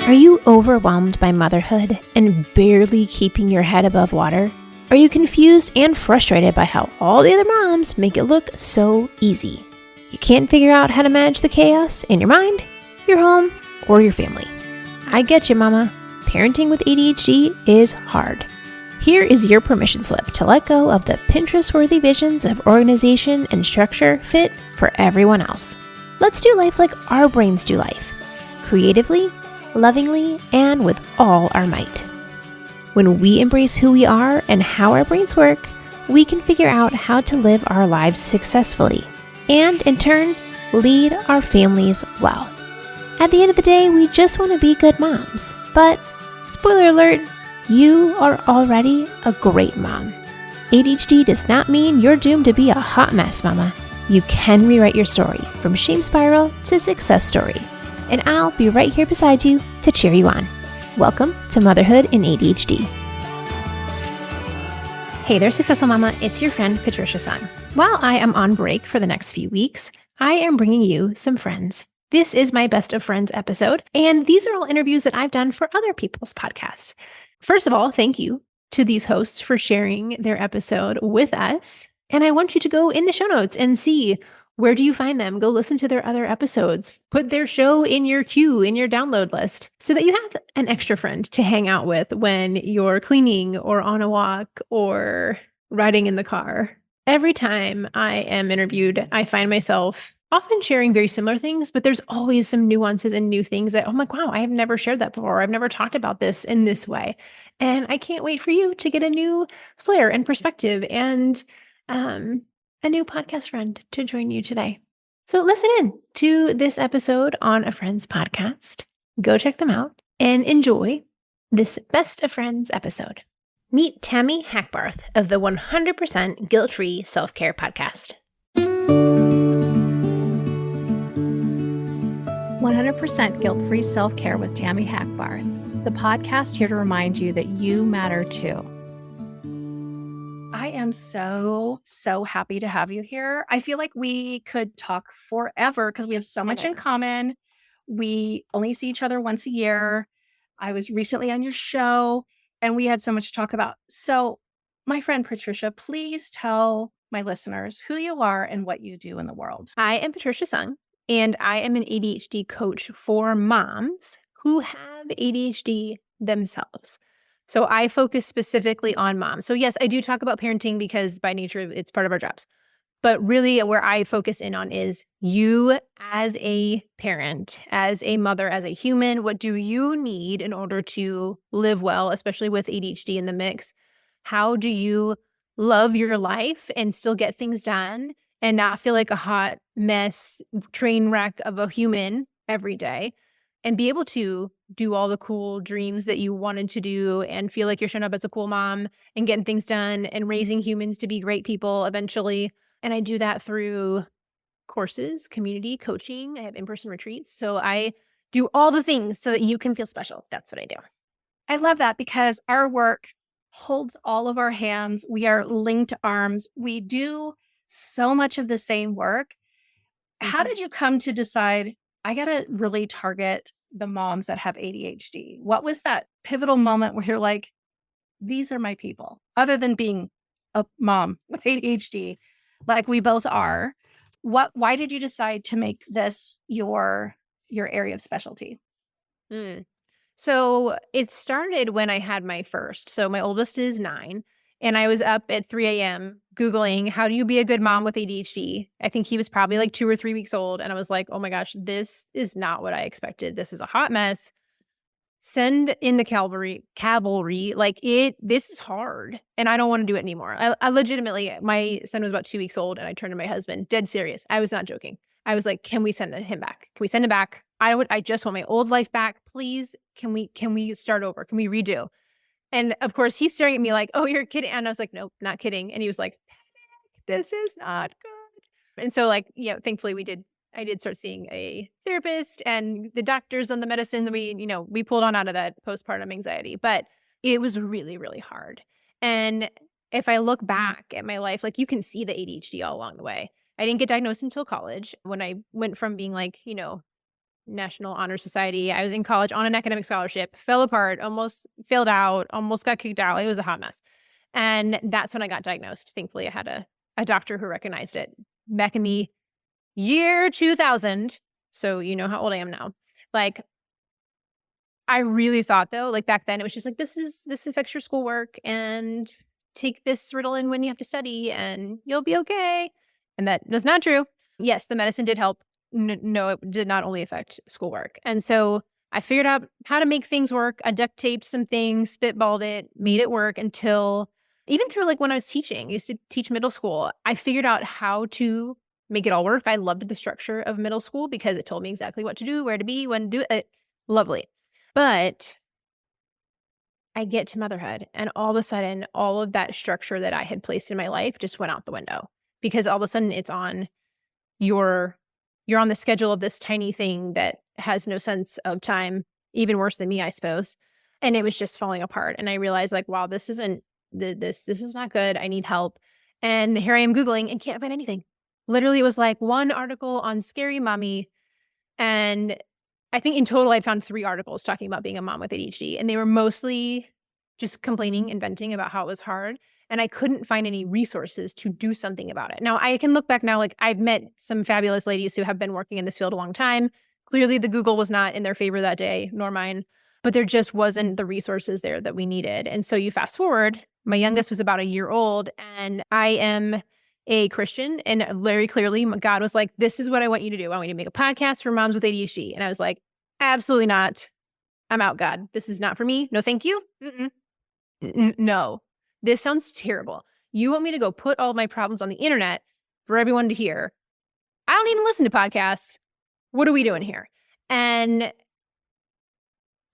Are you overwhelmed by motherhood and barely keeping your head above water? Are you confused and frustrated by how all the other moms make it look so easy? You can't figure out how to manage the chaos in your mind, your home, or your family. I get you, mama. Parenting with ADHD is hard. Here is your permission slip to let go of the Pinterest-worthy visions of organization and structure fit for everyone else. Let's do life like our brains do life, creatively, lovingly, and with all our might. When we embrace who we are and how our brains work, we can figure out how to live our lives successfully and, in turn, lead our families well. At the end of the day, we just want to be good moms. But, spoiler alert, you are already a great mom. ADHD does not mean you're doomed to be a hot mess, mama. You can rewrite your story from shame spiral to success story. And I'll be right here beside you to cheer you on. Welcome to Motherhood and ADHD. Hey there, Successful Mama. It's your friend, Patricia Sung. While I am on break for the next few weeks, I am bringing you some friends. This is my Best of Friends episode, and these are all interviews that I've done for other people's podcasts. First of all, thank you to these hosts for sharing their episode with us. And I want you to go in the show notes and see, where do you find them? Go listen to their other episodes. Put their show in your queue, in your download list, so that you have an extra friend to hang out with when you're cleaning or on a walk or riding in the car. Every time I am interviewed, I find myself often sharing very similar things, but there's always some nuances and new things that, oh my, wow, I have never shared that before. I've never talked about this in this way. And I can't wait for you to get a new flair and perspective and a new podcast friend to join you today. So listen in to this episode on a friend's podcast. Go check them out and enjoy this Best of Friends episode. Meet Tami Hackbarth of the 100% Guilt-Free Self-Care Podcast. 100% Guilt-Free Self-Care with Tami Hackbarth, the podcast here to remind you that you matter too. I am so happy to have you here. I feel like we could talk forever because we have so much in common. We only see each other once a year. I was recently on your show and we had so much to talk about. So my friend Patricia, please tell my listeners who you are and what you do in the world. I am Patricia Sung, and I am an ADHD coach for moms who have ADHD themselves. So I focus specifically on moms. So yes, I do talk about parenting because by nature, it's part of our jobs. But really where I focus in on is you as a parent, as a mother, as a human. What do you need in order to live well, especially with ADHD in the mix? How do you love your life and still get things done and not feel like a hot mess, train wreck of a human every day? And be able to do all the cool dreams that you wanted to do and feel like you're showing up as a cool mom and getting things done and raising humans to be great people eventually. And I do that through courses, community, coaching. I have in-person retreats. So I do all the things so that you can feel special. That's what I do. I love that because our work holds all of our hands. We are linked arms. We do so much of the same work. How did you come to decide, I got to really target the moms that have ADHD? What was that pivotal moment where you're like, these are my people, other than being a mom with ADHD, like we both are? Why did you decide to make this your area of specialty? So it started when I had my first. So my oldest is 9. And I was up at 3 a.m. Googling, how do you be a good mom with ADHD? I think he was probably like 2 or 3 weeks old. And I was like, oh my gosh, this is not what I expected. This is a hot mess. Send in the cavalry. This is hard. And I don't want to do it anymore. I legitimately, my son was about 2 weeks old and I turned to my husband, dead serious. I was not joking. I was like, can we send him back? Can we send him back? I just want my old life back. Please, can we start over? Can we redo? And of course, he's staring at me like, oh, you're kidding. And I was like, nope, not kidding. And he was like, this is not good. And so thankfully I did start seeing a therapist and the doctors and the medicine that we pulled on out of that postpartum anxiety. But it was really, really hard. And if I look back at my life, you can see the ADHD all along the way. I didn't get diagnosed until college when I went from being National Honor Society. I was in college on an academic scholarship, fell apart, almost failed out, almost got kicked out. It was a hot mess. And that's when I got diagnosed. Thankfully, I had a doctor who recognized it back in the year 2000. So you know how old I am now. Like, I really thought though, like back then, it was just like, this affects your schoolwork and take this Ritalin when you have to study and you'll be okay. And that was not true. Yes, the medicine did help. No, it did not only affect schoolwork. And so I figured out how to make things work. I duct taped some things, spitballed it, made it work until even through like when I was teaching, I used to teach middle school. I figured out how to make it all work. I loved the structure of middle school because it told me exactly what to do, where to be, when to do it. Lovely. But I get to motherhood and all of a sudden, all of that structure that I had placed in my life just went out the window because all of a sudden it's on you're on the schedule of this tiny thing that has no sense of time, even worse than me, I suppose. And it was just falling apart. And I realized like, wow, this isn't this is not good. I need help. And here I am Googling and can't find anything. Literally, it was like one article on Scary Mommy. And I think in total, I'd found 3 articles talking about being a mom with ADHD, and they were mostly just complaining and venting about how it was hard, and I couldn't find any resources to do something about it. Now, I can look back now, like, I've met some fabulous ladies who have been working in this field a long time. Clearly, the Google was not in their favor that day, nor mine, but there just wasn't the resources there that we needed, and so you fast forward, my youngest was about a year old, and I am a Christian, and very clearly, God was like, "This is what I want you to do. I want you to make a podcast for moms with ADHD." And I was like, "Absolutely not. I'm out, God. This is not for me. No, thank you. Mm-mm. No, this sounds terrible. You want me to go put all of my problems on the internet for everyone to hear? I don't even listen to podcasts. What are we doing here?" And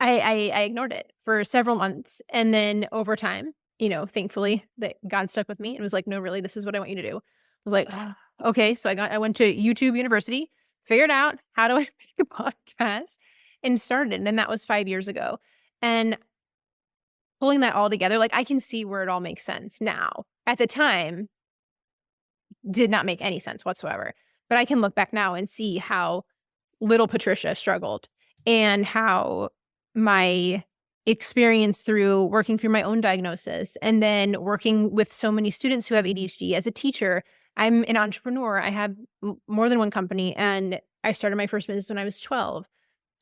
I ignored it for several months. And then over time, thankfully that God stuck with me and was like, "No, really, this is what I want you to do." I was like, "Ah, okay." So I went to YouTube University, figured out how do I make a podcast and started. And that was 5 years ago. And pulling that all together, like I can see where it all makes sense now. At the time, did not make any sense whatsoever. But I can look back now and see how little Patricia struggled and how my experience through working through my own diagnosis and then working with so many students who have ADHD as a teacher. I'm an entrepreneur. I have more than one company, and I started my first business when I was 12.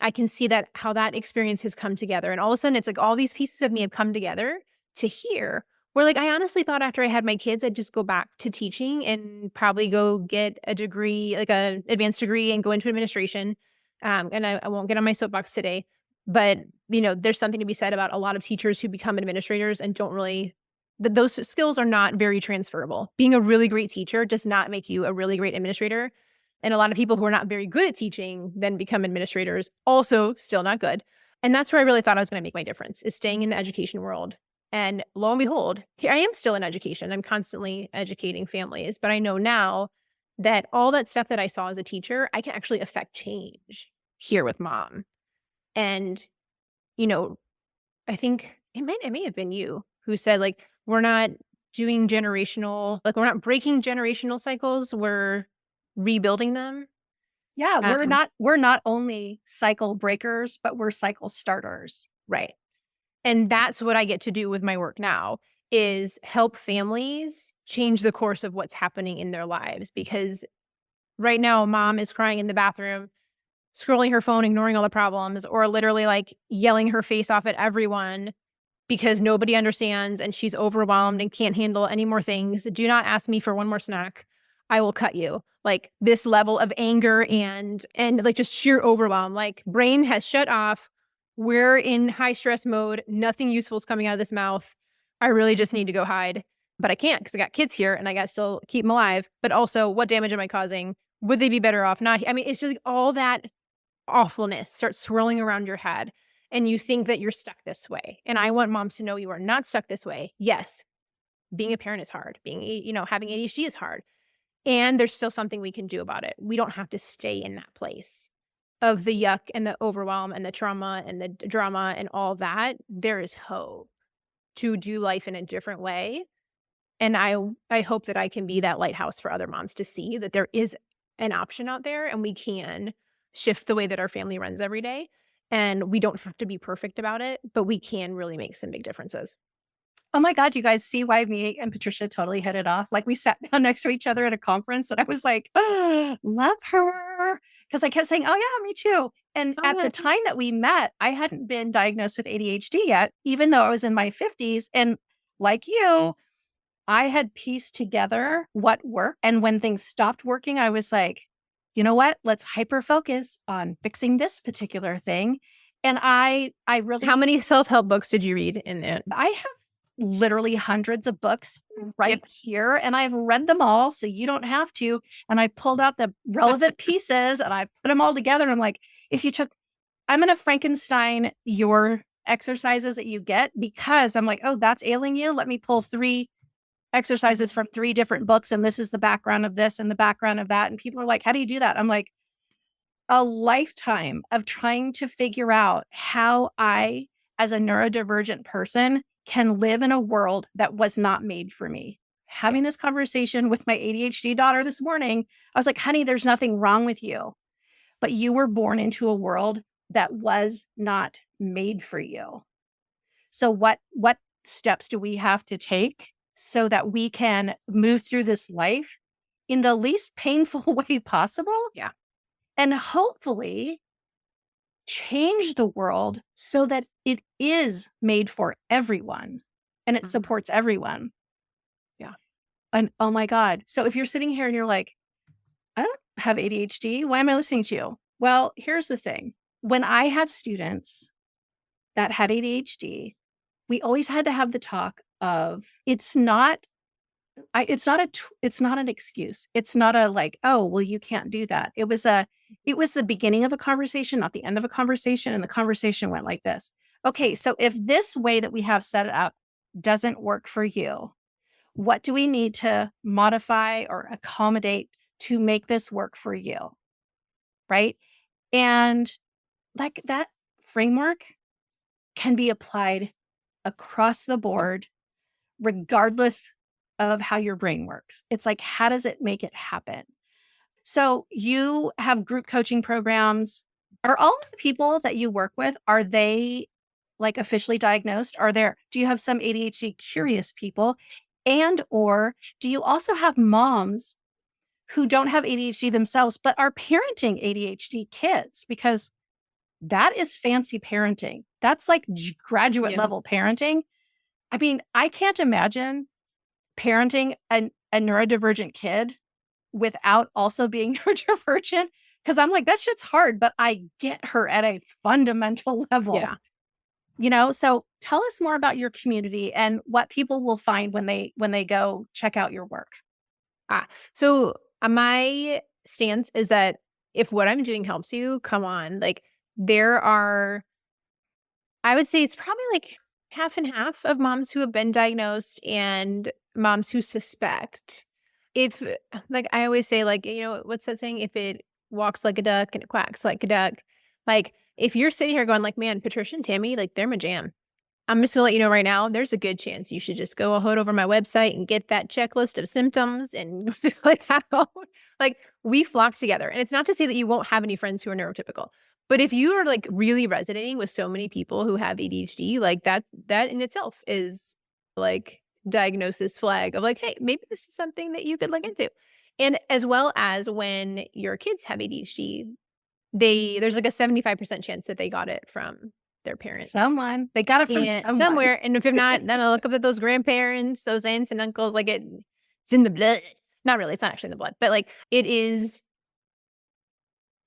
I can see that how that experience has come together. And all of a sudden, it's like all these pieces of me have come together to here. Where like I honestly thought after I had my kids, I'd just go back to teaching and probably go get a degree, like a advanced degree, and go into administration. And I won't get on my soapbox today, but there's something to be said about a lot of teachers who become administrators and don't really. Those skills are not very transferable. Being a really great teacher does not make you a really great administrator. And a lot of people who are not very good at teaching then become administrators, also still not good. And that's where I really thought I was going to make my difference, is staying in the education world. And lo and behold, here I am still in education. I'm constantly educating families, but I know now that all that stuff that I saw as a teacher, I can actually affect change here with mom. And, I think it may have been you who said, like, we're not doing generational, like, we're not breaking generational cycles, we're rebuilding them. Yeah, Um, we're not only cycle breakers, but we're cycle starters. right. And that's what I get to do with my work now, is help families change the course of what's happening in their lives. Because right now, mom is crying in the bathroom, scrolling her phone, ignoring all the problems, or literally like yelling her face off at everyone because nobody understands and she's overwhelmed and can't handle any more things. Do not ask me for one more snack. I will cut you. Like this level of anger and like just sheer overwhelm. Like brain has shut off. We're in high stress mode. Nothing useful is coming out of this mouth. I really just need to go hide. But I can't because I got kids here and I got to still keep them alive. But also, what damage am I causing? Would they be better off not? I mean, it's just like all that awfulness starts swirling around your head and you think that you're stuck this way. And I want moms to know you are not stuck this way. Yes, being a parent is hard. Having ADHD is hard. And there's still something we can do about it. We don't have to stay in that place of the yuck and the overwhelm and the trauma and the drama and all that. There is hope to do life in a different way. And I hope that I can be that lighthouse for other moms to see that there is an option out there and we can shift the way that our family runs every day. And we don't have to be perfect about it, but we can really make some big differences. Oh my God, you guys see why me and Patricia totally hit it off? Like we sat down next to each other at a conference and I was like, oh, love her. Because I kept saying, oh yeah, me too. And Oh, at the time that we met, I hadn't been diagnosed with ADHD yet, even though I was in my 50s. And like you, I had pieced together what worked. And when things stopped working, I was like, you know what? Let's hyper focus on fixing this particular thing. And I really, how many self-help books did you read in that? I have literally hundreds of books right Yep. here, and I've read them all, so you don't have to. And I pulled out the relevant pieces and I put them all together. And I'm like, I'm going to Frankenstein your exercises that you get, because I'm like, oh, that's ailing you. Let me pull 3 exercises from 3 different books. And this is the background of this and the background of that. And people are like, how do you do that? I'm like, a lifetime of trying to figure out how I, as a neurodivergent person, can live in a world that was not made for me. Having this conversation with my ADHD daughter this morning, I was like, honey, there's nothing wrong with you, but you were born into a world that was not made for you. So what steps do we have to take so that we can move through this life in the least painful way possible? Yeah. And hopefully change the world so that it is made for everyone and it supports everyone. Yeah. And oh my God. So if you're sitting here and you're like, I don't have ADHD, why am I listening to you? Well, here's the thing. When I had students that had ADHD, we always had to have the talk of it's not an excuse. It's not a like, oh, well, you can't do that. It was the beginning of a conversation, not the end of a conversation. And the conversation went like this. Okay, so if this way that we have set it up doesn't work for you, what do we need to modify or accommodate to make this work for you? Right. And like that framework can be applied across the board, regardless of how your brain works. It's like, how does it make it happen? So you have group coaching programs. Are all of the people that you work with, are they like officially diagnosed? Do you have some ADHD curious people? And, or do you also have moms who don't have ADHD themselves, but are parenting ADHD kids? Because that is fancy parenting. That's like graduate level parenting. I mean, I can't imagine parenting a neurodivergent kid without also being neurodivergent, because I'm like, that shit's hard, but I get her at a fundamental level. Yeah. So tell us more about your community and what people will find when they go check out your work. So my stance is that if what I'm doing helps you, come on. Like I would say it's probably like half and half of moms who have been diagnosed and moms who suspect. If like I always say, like, what's that saying? If it walks like a duck and it quacks like a duck. Like if you're sitting here going like, man, Patricia and Tami, like they're my jam. I'm just gonna let you know right now, there's a good chance you should just go head over my website and get that checklist of symptoms and like how like we flock together. And it's not to say that you won't have any friends who are neurotypical. But if you are like really resonating with so many people who have ADHD, like that in itself is like diagnosis flag of like, hey, maybe this is something that you could look into. And as well as when your kids have ADHD, there's like a 75% chance that they got it from their parents. They got it from somewhere. And if not, then I'll look up at those grandparents, those aunts and uncles, like it's in the blood. Not really, it's not actually in the blood, but like it is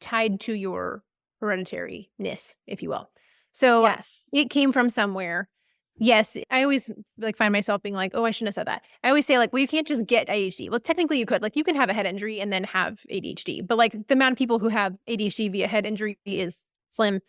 tied to your hereditary-ness, if you will. So yes, it came from somewhere. Yes, I always like find myself being like, oh, I shouldn't have said that. I always say like, well, you can't just get ADHD. Well, technically you could. Like you can have a head injury and then have ADHD. But like the amount of people who have ADHD via head injury is slim.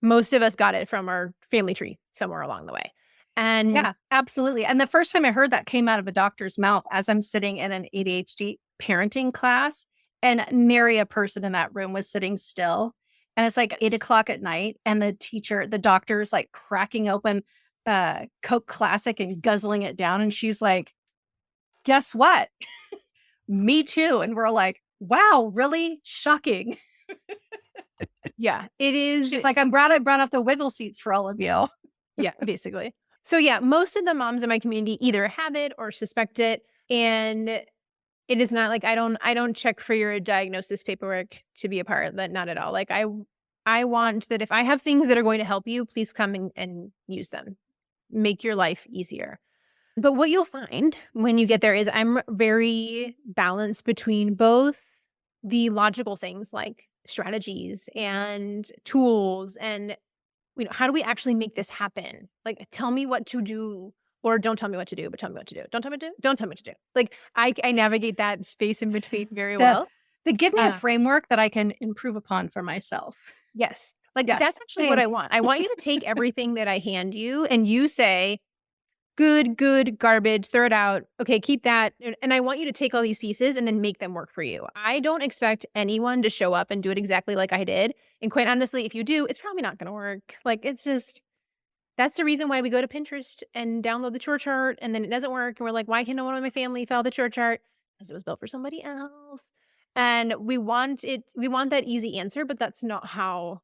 Most of us got it from our family tree somewhere along the way. And yeah, absolutely. And the first time I heard that came out of a doctor's mouth as I'm sitting in an ADHD parenting class, and nary a person in that room was sitting still. And it's like 8:00 at night, and the doctor's like cracking open Coke Classic and guzzling it down. And she's like, guess what? Me too. And we're like, wow, really shocking. Yeah, it is. She's like, I brought up the wiggle seats for all of you. Yeah, basically. So yeah, most of the moms in my community either have it or suspect it. And it is not like I don't check for your diagnosis paperwork to be a part of that. Not at all. Like I want that if I have things that are going to help you, please come and use them. Make your life easier. But what you'll find when you get there is I'm very balanced between both the logical things like strategies and tools and how do we actually make this happen? Like, tell me what to do, or don't tell me what to do, but tell me what to do. Don't tell me what to do. Don't tell me what to do. Like, I navigate that space in between very well. They give me a framework that I can improve upon for myself. Yes. Like, that's actually what I want. I want you to take everything that I hand you and you say, good, garbage, throw it out. Okay, keep that. And I want you to take all these pieces and then make them work for you. I don't expect anyone to show up and do it exactly like I did. And quite honestly, if you do, it's probably not going to work. Like, it's just, that's the reason why we go to Pinterest and download the chore chart and then it doesn't work. And we're like, why can no one in my family follow the chore chart? Because it was built for somebody else. And we want that easy answer, but that's not how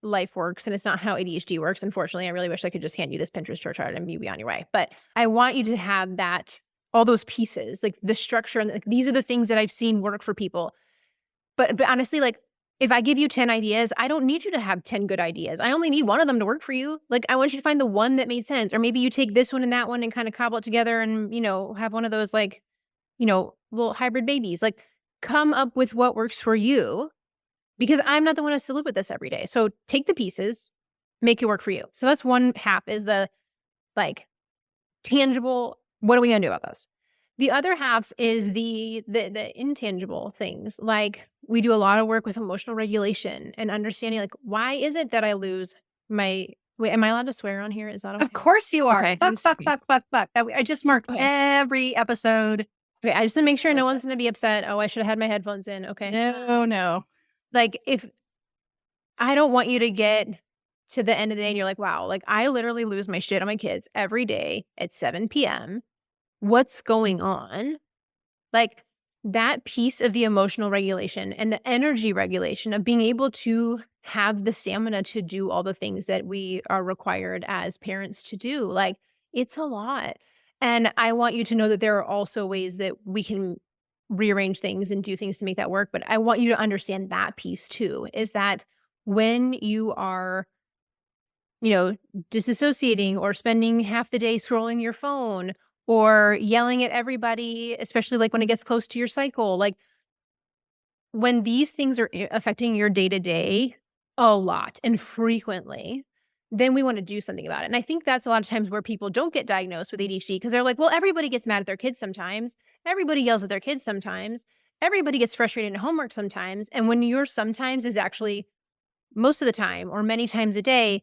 life works and it's not how ADHD works. Unfortunately, I really wish I could just hand you this Pinterest chart and be on your way. But I want you to have that, all those pieces, like the structure and like, these are the things that I've seen work for people. But honestly, like if I give you 10 ideas, I don't need you to have 10 good ideas. I only need one of them to work for you. Like I want you to find the one that made sense. Or maybe you take this one and that one and kind of cobble it together and, have one of those like, little hybrid babies. Like come up with what works for you. Because I'm not the one who has to live with this every day. So take the pieces, make it work for you. So that's one half is the like tangible, what are we gonna do about this? The other half is the intangible things. Like we do a lot of work with emotional regulation and understanding like why is it that I lose my wait, am I allowed to swear on here? Is that okay? Of course you are. Okay. Fuck. I just marked every episode. Okay, I just want to make sure no one's gonna be upset. Oh, I should have had my headphones in. Okay. No. Like if I don't want you to get to the end of the day and you're like, wow, like I literally lose my shit on my kids every day at 7 p.m. What's going on? Like that piece of the emotional regulation and the energy regulation of being able to have the stamina to do all the things that we are required as parents to do. Like it's a lot. And I want you to know that there are also ways that we can rearrange things and do things to make that work. But I want you to understand that piece too, is that when you are, disassociating or spending half the day scrolling your phone or yelling at everybody, especially like when it gets close to your cycle, like when these things are affecting your day to day a lot and frequently, then we want to do something about it. And I think that's a lot of times where people don't get diagnosed with ADHD because they're like, well, everybody gets mad at their kids sometimes. Everybody yells at their kids sometimes. Everybody gets frustrated in homework sometimes. And when your sometimes is actually most of the time or many times a day,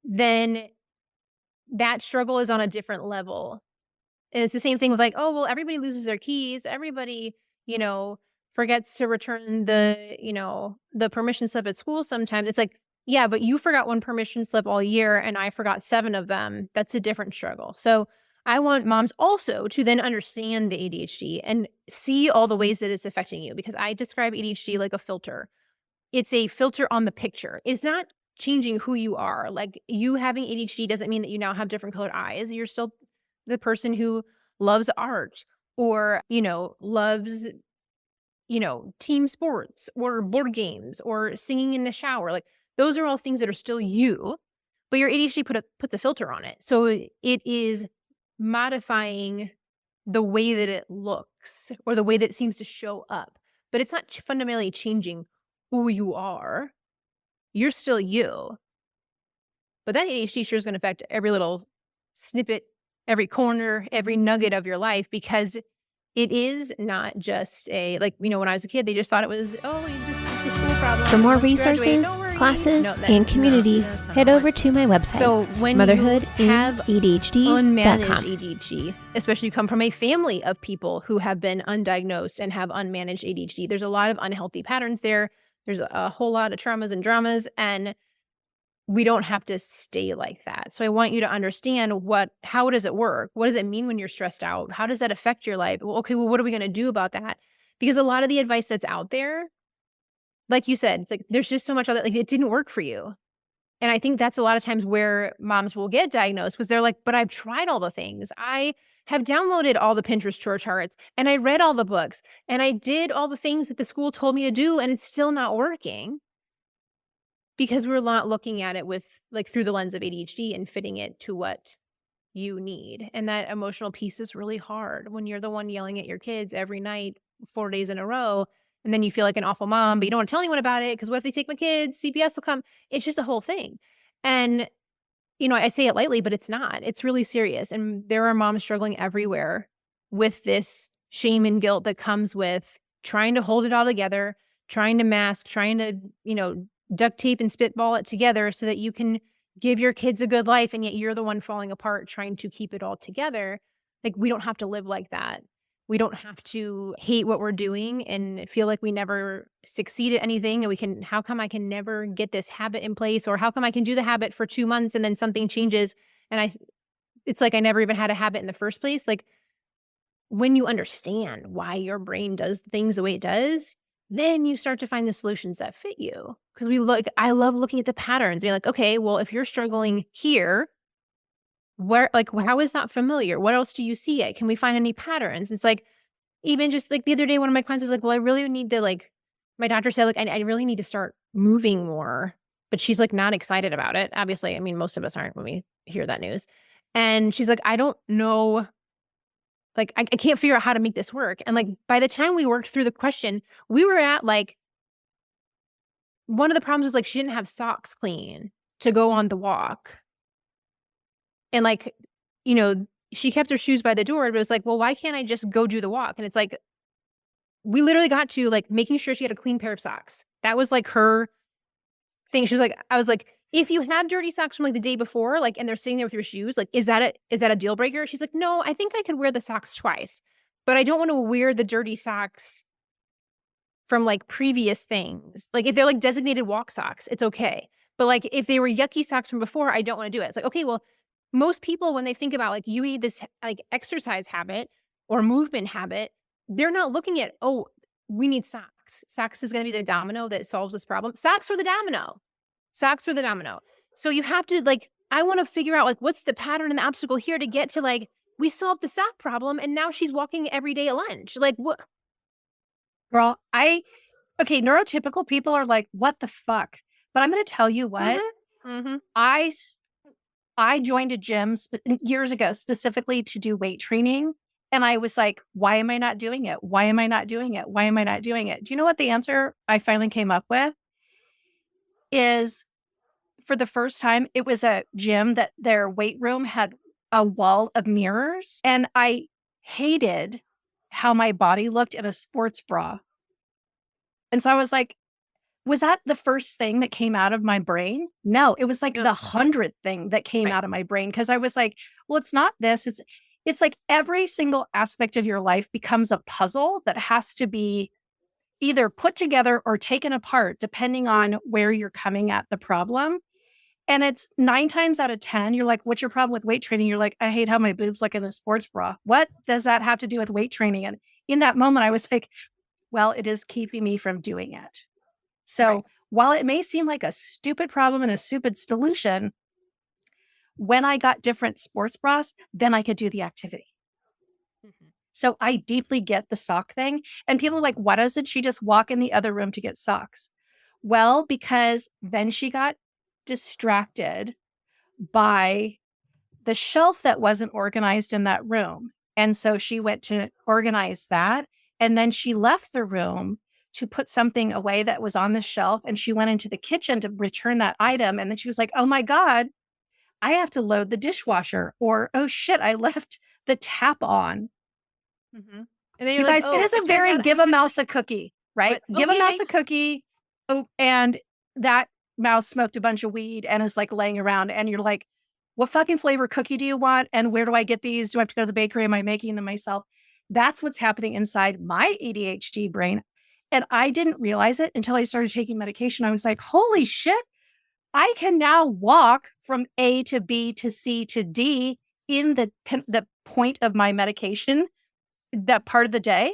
then that struggle is on a different level. And it's the same thing with like, oh, well, everybody loses their keys. Everybody, forgets to return the permission slip at school sometimes. It's like, yeah, but you forgot one permission slip all year and I forgot 7 of them. That's a different struggle. So I want moms also to then understand the ADHD and see all the ways that it's affecting you because I describe ADHD like a filter. It's a filter on the picture. It's not changing who you are. Like you having ADHD doesn't mean that you now have different colored eyes. You're still the person who loves art or, loves team sports or board games or singing in the shower. Like those are all things that are still you, but your ADHD puts a filter on it. So it is modifying the way that it looks or the way that it seems to show up, but it's not fundamentally changing who you are. You're still you. But that ADHD sure is going to affect every little snippet, every corner, every nugget of your life because it is not just when I was a kid, they just thought it was, it's a school problem. For more resources, classes, and community, head over to my website, so when Motherhood you have ADHD.com. unmanaged ADHD, especially you come from a family of people who have been undiagnosed and have unmanaged ADHD, there's a lot of unhealthy patterns there. There's a whole lot of traumas and dramas, and we don't have to stay like that. So I want you to understand how does it work? What does it mean when you're stressed out? How does that affect your life? Well, okay, what are we going to do about that? Because a lot of the advice that's out there, like you said, it's like, there's just so much other, like, it didn't work for you. And I think that's a lot of times where moms will get diagnosed, because they're like, but I've tried all the things. I have downloaded all the Pinterest chore charts, and I read all the books, and I did all the things that the school told me to do, and it's still not working, because we're not looking at it with, like, through the lens of ADHD and fitting it to what you need. And that emotional piece is really hard when you're the one yelling at your kids every night, 4 days in a row, and then you feel like an awful mom, but you don't want to tell anyone about it, because what if they take my kids? CPS will come. It's just a whole thing. And, I say it lightly, but it's not. It's really serious. And there are moms struggling everywhere with this shame and guilt that comes with trying to hold it all together, trying to mask, trying to, duct tape and spitball it together so that you can give your kids a good life, and yet you're the one falling apart trying to keep it all together. Like, we don't have to live like that. We don't have to hate what we're doing and feel like we never succeed at anything, and how come I can never get this habit in place, or how come I can do the habit for 2 months and then something changes and it's like I never even had a habit in the first place. Like, when you understand why your brain does things the way it does, then you start to find the solutions that fit you. Because I love looking at the patterns. Being like, okay, well, if you're struggling here, how is that familiar? What else do you see? Can we find any patterns? It's like, even just like the other day, one of my clients was like, well, I really need to, like, my doctor said, like, I really need to start moving more, but she's like not excited about it. Obviously, I mean, most of us aren't when we hear that news. And she's like, I don't know. Like, I can't figure out how to make this work. And like, by the time we worked through the question, we were at like, one of the problems was like, she didn't have socks clean to go on the walk. And like, she kept her shoes by the door, but it was like, well, why can't I just go do the walk? And it's like, we literally got to like making sure she had a clean pair of socks. That was like her thing. She was like, I was like, if you have dirty socks from like the day before, like, and they're sitting there with your shoes, like, is that a deal breaker? She's like, no, I think I could wear the socks twice, but I don't want to wear the dirty socks from like previous things. Like, if they're like designated walk socks, it's okay. But like, if they were yucky socks from before, I don't want to do it. It's like, okay, well, most people, when they think about like, you need this like exercise habit or movement habit, they're not looking at, oh, we need socks. Socks is going to be the domino that solves this problem. Socks are the domino. Socks are the domino. So you have to like, I want to figure out like, what's the pattern and the obstacle here to get to like, we solved the sock problem and now she's walking every day at lunch. Like, what? Girl, neurotypical people are like, what the fuck? But I'm going to tell you what, I joined a gym years ago specifically to do weight training. And I was like, why am I not doing it? Why am I not doing it? Why am I not doing it? Do you know what the answer I finally came up with is? For the first time, it was a gym that their weight room had a wall of mirrors. And I hated how my body looked in a sports bra. And so I was like, was that the first thing that came out of my brain? No, it was like the 100th thing that came out of my brain. Because I was like, well, it's not this. It's like every single aspect of your life becomes a puzzle that has to be either put together or taken apart, depending on where you're coming at the problem. And it's 9 times out of 10, you're like, what's your problem with weight training? You're like, I hate how my boobs look in a sports bra. What does that have to do with weight training? And in that moment, I was like, well, it is keeping me from doing it. So while it may seem like a stupid problem and a stupid solution, when I got different sports bras, then I could do the activity. So I deeply get the sock thing. And people are like, why doesn't she just walk in the other room to get socks? Well, because then she got distracted by the shelf that wasn't organized in that room. And so she went to organize that. And then she left the room to put something away that was on the shelf. And she went into the kitchen to return that item. And then she was like, oh my God, I have to load the dishwasher. Or, oh shit, I left the tap on. And then you guys, it is a very give a mouse a cookie, right? Give a mouse a cookie. Oh, and that mouse smoked a bunch of weed and is like laying around. And you're like, what fucking flavor cookie do you want? And where do I get these? Do I have to go to the bakery? Am I making them myself? That's what's happening inside my ADHD brain. And I didn't realize it until I started taking medication. I was like, holy shit, I can now walk from A to B to C to D in the point of my medication, that part of the day,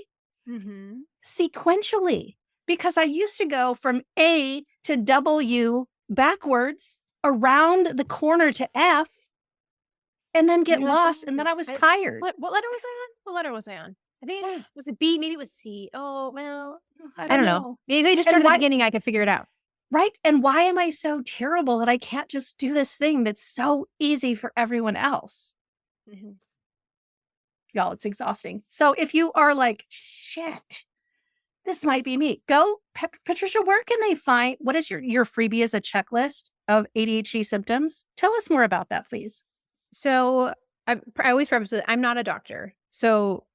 sequentially. because I used to go from A to W backwards around the corner to F and then get lost. And then I was tired. What letter was I on? What letter was I on? I think was it B? Maybe it was C. Oh, well, I don't know. Maybe I just started at the beginning. I could figure it out. Right. And why am I so terrible that I can't just do this thing that's so easy for everyone else? Mm-hmm. Y'all, it's exhausting. So if you are like, shit, this might be me, go, Patricia, where can they find, what is your freebie as a checklist of ADHD symptoms? Tell us more about that, please. So I always preface with, I'm not a doctor. So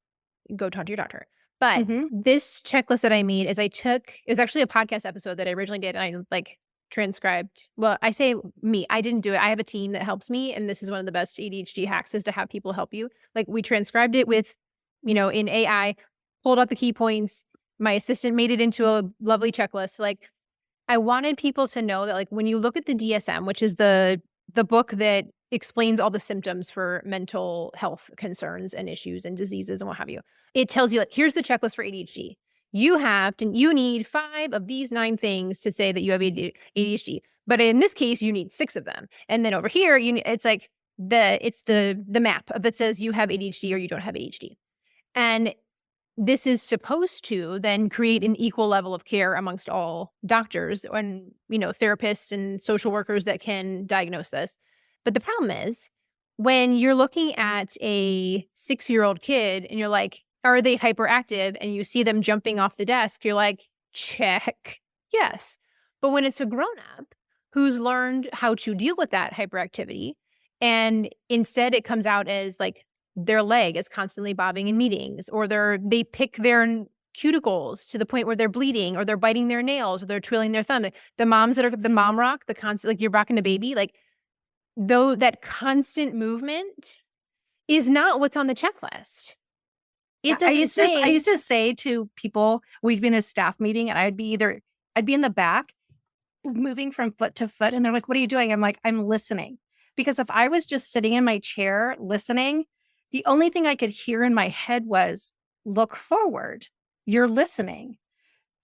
go talk to your doctor. But this checklist that I made is it was actually a podcast episode that I originally did. And I transcribed. Well, I say me, I didn't do it. I have a team that helps me. And this is one of the best ADHD hacks is to have people help you. We transcribed it with, in AI, pulled out the key points. My assistant made it into a lovely checklist. I wanted people to know that when you look at the DSM, which is the book that explains all the symptoms for mental health concerns and issues and diseases and what have you. It tells you, here's the checklist for ADHD. You need 5 of these 9 things to say that you have ADHD. But in this case, you need 6 of them. And then over here, it's the map that says you have ADHD or you don't have ADHD. And this is supposed to then create an equal level of care amongst all doctors and, therapists and social workers that can diagnose this. But the problem is when you're looking at a 6-year-old kid and you're like, are they hyperactive? And you see them jumping off the desk, you're like, check. Yes. But when it's a grown-up who's learned how to deal with that hyperactivity, and instead it comes out as their leg is constantly bobbing in meetings, or they pick their cuticles to the point where they're bleeding, or they're biting their nails, or they're twirling their thumb. The moms that are the mom rock, the constant, you're rocking a baby, though that constant movement is not what's on the checklist. I used to say to people, we'd be in a staff meeting and I'd be in the back moving from foot to foot. And they're like, what are you doing? I'm like, I'm listening. Because if I was just sitting in my chair listening, the only thing I could hear in my head was, look forward. You're listening.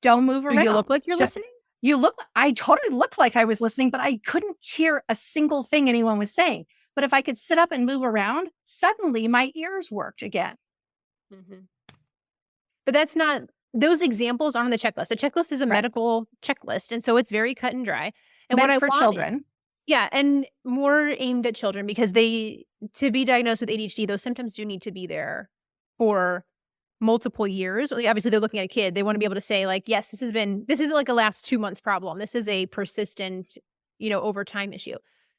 Don't move around. You look like you're listening? I totally looked like I was listening, but I couldn't hear a single thing anyone was saying. But if I could sit up and move around, suddenly my ears worked again. Mm-hmm. But that's not, those examples aren't on the checklist. The checklist is a medical checklist. And so it's very cut and dry. And meant for children. Yeah. And more aimed at children because to be diagnosed with ADHD, those symptoms do need to be there for multiple years. Obviously they're looking at a kid. They want to be able to say yes, this isn't a last 2 months problem. This is a persistent, over time issue.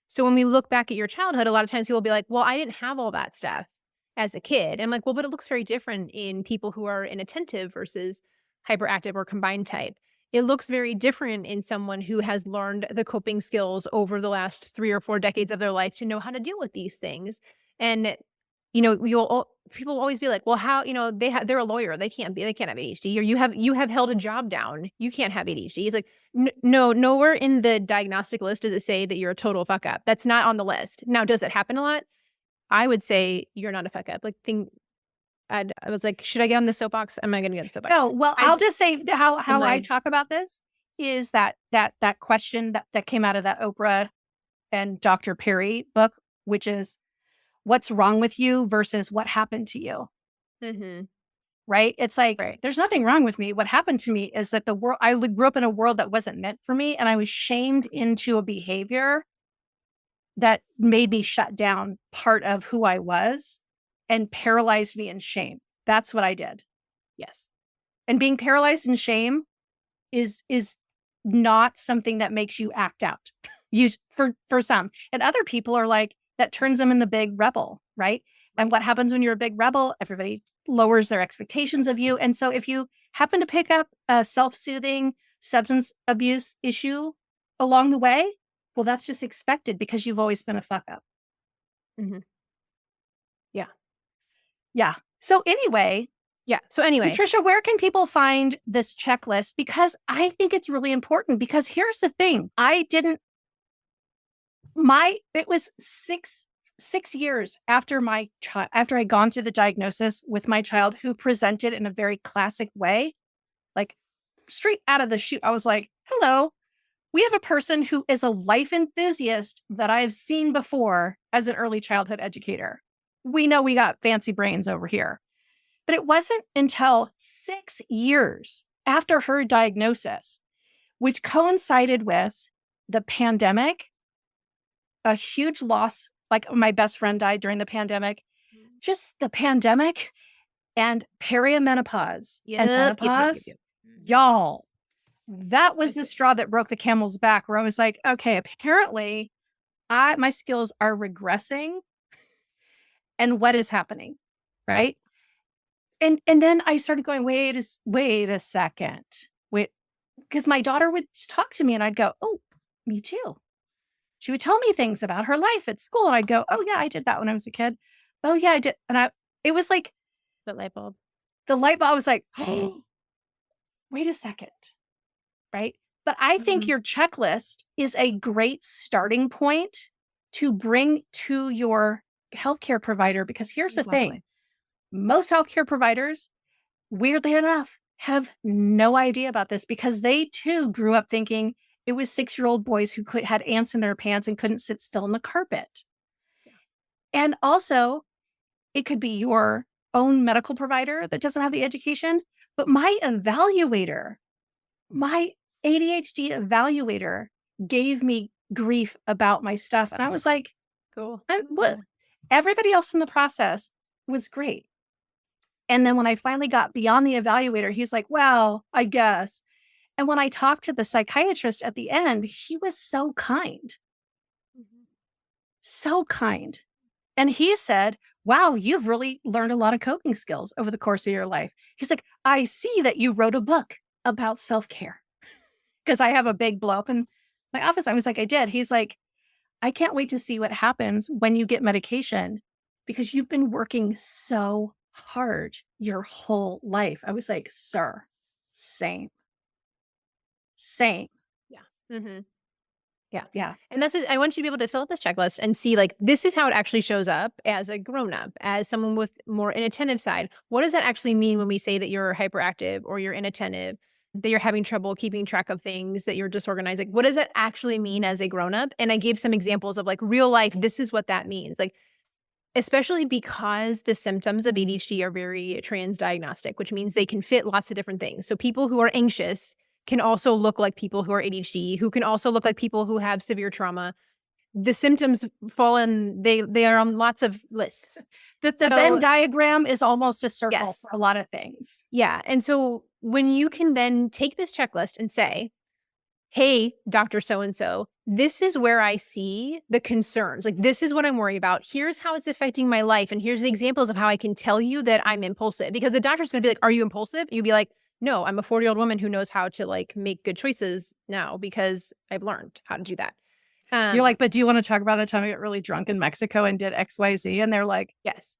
So when we look back at your childhood, a lot of times people will be like, well, I didn't have all that stuff as a kid. And I'm like, well, but it looks very different in people who are inattentive versus hyperactive or combined type. It looks very different in someone who has learned the coping skills over the last 3 or 4 decades of their life to know how to deal with these things. And people always be like, well, how, they're a lawyer. They can't have ADHD, or you have held a job down. You can't have ADHD. It's like, no, nowhere in the diagnostic list does it say that you're a total fuck up. That's not on the list. Now, does it happen a lot? I would say you're not a fuck up. I was like, should I get on the soapbox? Am I going to get on the soapbox? No, well, I'll just say how I talk about this is that question that came out of that Oprah and Dr. Perry book, which is what's wrong with you versus what happened to you. Mm-hmm. Right? It's there's nothing wrong with me. What happened to me is that I grew up in a world that wasn't meant for me. And I was shamed into a behavior that made me shut down part of who I was and paralyzed me in shame. That's what I did. Yes. And being paralyzed in shame is not something that makes you act out. For some. And other people are that turns them in the big rebel, right? And what happens when you're a big rebel? Everybody lowers their expectations of you. And so if you happen to pick up a self-soothing substance abuse issue along the way, well, that's just expected because you've always been a fuck up. Mm-hmm. Yeah. Yeah. So anyway, Patricia, where can people find this checklist? Because I think it's really important, because here's the thing. It was six years after after I'd gone through the diagnosis with my child, who presented in a very classic way, straight out of the chute, I was like, hello, we have a person who is a life enthusiast that I've seen before as an early childhood educator. We know we got fancy brains over here. But it wasn't until 6 years after her diagnosis, which coincided with the pandemic, a huge loss, like my best friend died during the pandemic, just the pandemic and perimenopause and menopause. Y'all, that was the straw that broke the camel's back, where I was like, okay, apparently my skills are regressing. And what is happening? Right. And then I started going, wait a second. Because my daughter would talk to me and I'd go, oh, me too. She would tell me things about her life at school. And I'd go, oh yeah, I did that when I was a kid. Oh yeah, I did. And it was like The light bulb. I was like, oh, wait a second. Right. But I think your checklist is a great starting point to bring to your healthcare provider, because here's the thing. Most healthcare providers, weirdly enough, have no idea about this, because they too grew up thinking it was 6-year-old boys who had ants in their pants and couldn't sit still on the carpet. And also, it could be your own medical provider that doesn't have the education, but my evaluator, my ADHD evaluator, gave me grief about my stuff. And I was like, cool. Everybody else in the process was great. And then when I finally got beyond the evaluator, he's like, well, I guess. And when I talked to the psychiatrist at the end, he was so kind. So kind. And he said, wow, you've really learned a lot of coping skills over the course of your life. He's like, I see that you wrote a book about self-care. Because I have a big blow up in my office. I was like, I did. He's like, I can't wait to see what happens when you get medication, because you've been working so hard your whole life. I was like, sir, same. Yeah. Mm-hmm. Yeah. And that's what I want you to be able to fill out this checklist and see, like, this is how it actually shows up as a grown-up, as someone with more inattentive side. What does that actually mean when we say that you're hyperactive or you're inattentive, that you're having trouble keeping track of things, that you're disorganized? Like, what does that actually mean as a grown-up? And I gave some examples of, like, real life, this is what that means. Like, especially because the symptoms of ADHD are very transdiagnostic, which means they can fit lots of different things. So people who are anxious can also look like people who are ADHD, who can also look like people who have severe trauma. The symptoms fall in, they are on lots of lists. The Venn diagram is almost a circle for a lot of things. Yeah. And so when you can then take this checklist and say, hey, Dr. So-and-so, this is where I see the concerns. Like, this is what I'm worried about. Here's how it's affecting my life. And here's the examples of how I can tell you that I'm impulsive. Because the doctor's going to be like, are you impulsive? You'd be like, no, I'm a 40-year-old woman who knows how to, like, make good choices now because I've learned how to do that. You're like, but do you want to talk about the time I got really drunk in Mexico and did XYZ? And they're like, yes.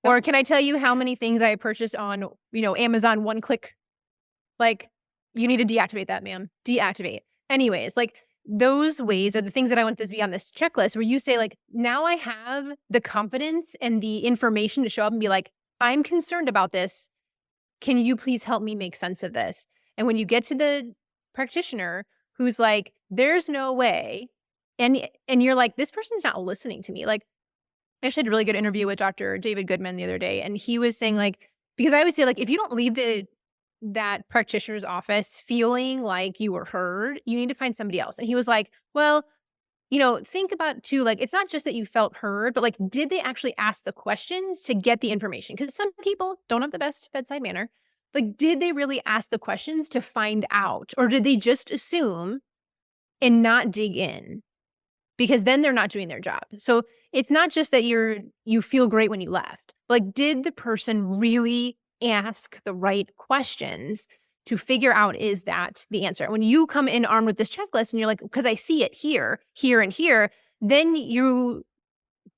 Or can I tell you how many things I purchased on, Amazon one click? Like, you need to deactivate that, ma'am. Deactivate. Anyways, like, those ways are the things that I want this to be on this checklist, where you say, like, now I have the confidence and the information to show up and be like, I'm concerned about this. Can you please help me make sense of this? And when you get to the practitioner who's like, there's no way, and you're like, this person's not listening to me. Like, I actually had a really good interview with Dr. David Goodman the other day, and he was saying, like, because I always say, like, if you don't leave that practitioner's office feeling like you were heard, you need to find somebody else. And he was like, well, think about too, like, it's not just that you felt heard, but, like, did they actually ask the questions to get the information? Because some people don't have the best bedside manner. Like, did they really ask the questions to find out? Or did they just assume and not dig in? Because then they're not doing their job. So it's not just that you feel great when you left. Like, did the person really ask the right questions to figure out, is that the answer? When you come in armed with this checklist and you're like, because I see it here, here, and here, then the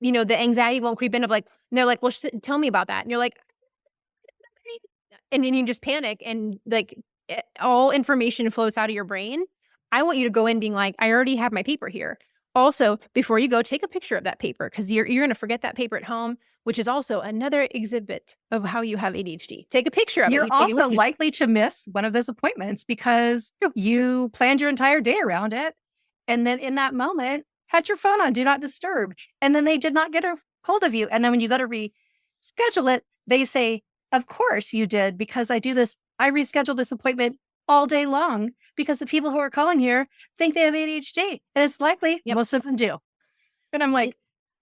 anxiety won't creep in of, like, and they're like, well, tell me about that. And you're like, and then you just panic, and, like, all information flows out of your brain. I want you to go in being like, I already have my paper here. Also, before you go, take a picture of that paper because you're going to forget that paper at home, which is also another exhibit of how you have ADHD. Take a picture of it. You're You take it also with you. likely to miss one of those appointments because you planned your entire day around it. And then in that moment, had your phone on, do not disturb. And then they did not get a hold of you. And then when you go to reschedule it, they say, of course you did, because I do this. I reschedule this appointment all day long because the people who are calling here think they have ADHD. And it's likely most of them do. And I'm like,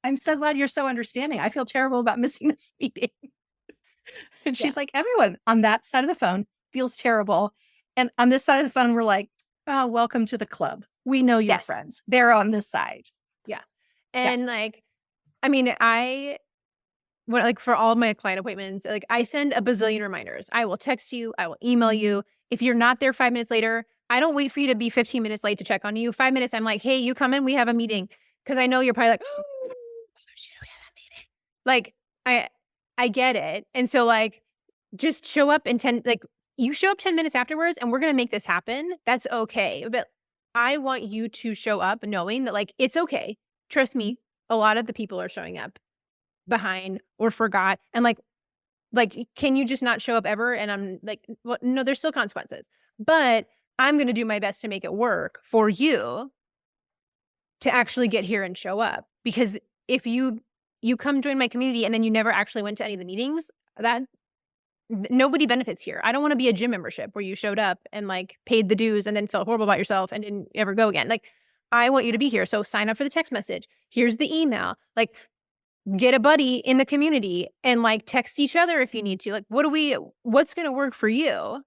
I'm so glad you're so understanding. I feel terrible about missing this meeting. And she's like, everyone on that side of the phone feels terrible. And on this side of the phone, we're like, oh, welcome to the club. We know your friends. They're on this side. Yeah. And like, I mean, like for all of my client appointments, like I send a bazillion reminders. I will text you. I will email you. If you're not there 5 minutes later, I don't wait for you to be 15 minutes late to check on you. 5 minutes, I'm like, hey, you come in, we have a meeting. Because I know you're probably like, oh, shit, we have a meeting. Like, I get it. And so like, just show up in 10, like you show up 10 minutes afterwards and we're going to make this happen. That's okay. But I want you to show up knowing that like, it's okay. Trust me, a lot of the people are showing up behind or forgot. And like, can you just not show up ever? And I'm like, well, no, there's still consequences. But I'm going to do my best to make it work for you to actually get here and show up. Because if you come join my community and then you never actually went to any of the meetings, that nobody benefits here. I don't want to be a gym membership where you showed up and like paid the dues and then felt horrible about yourself and didn't ever go again. Like, I want you to be here. So sign up for the text message. Here's the email. Like, get a buddy in the community and like text each other if you need to. Like, what's going to work for you?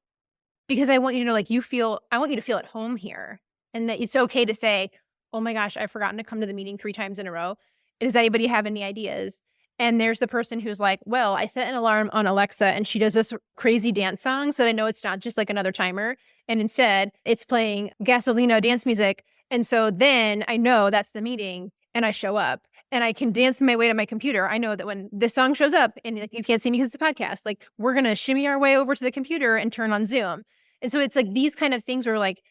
Because I want you to know, like, I want you to feel at home here and that it's okay to say, oh my gosh, I've forgotten to come to the meeting 3 times in a row. Does anybody have any ideas? And there's the person who's like, well, I set an alarm on Alexa and she does this crazy dance song so that I know it's not just like another timer. And instead it's playing Gasolino dance music. And so then I know that's the meeting and I show up and I can dance my way to my computer. I know that when this song shows up and like, you can't see me because it's a podcast, like we're going to shimmy our way over to the computer and turn on Zoom. And so it's like these kind of things where like,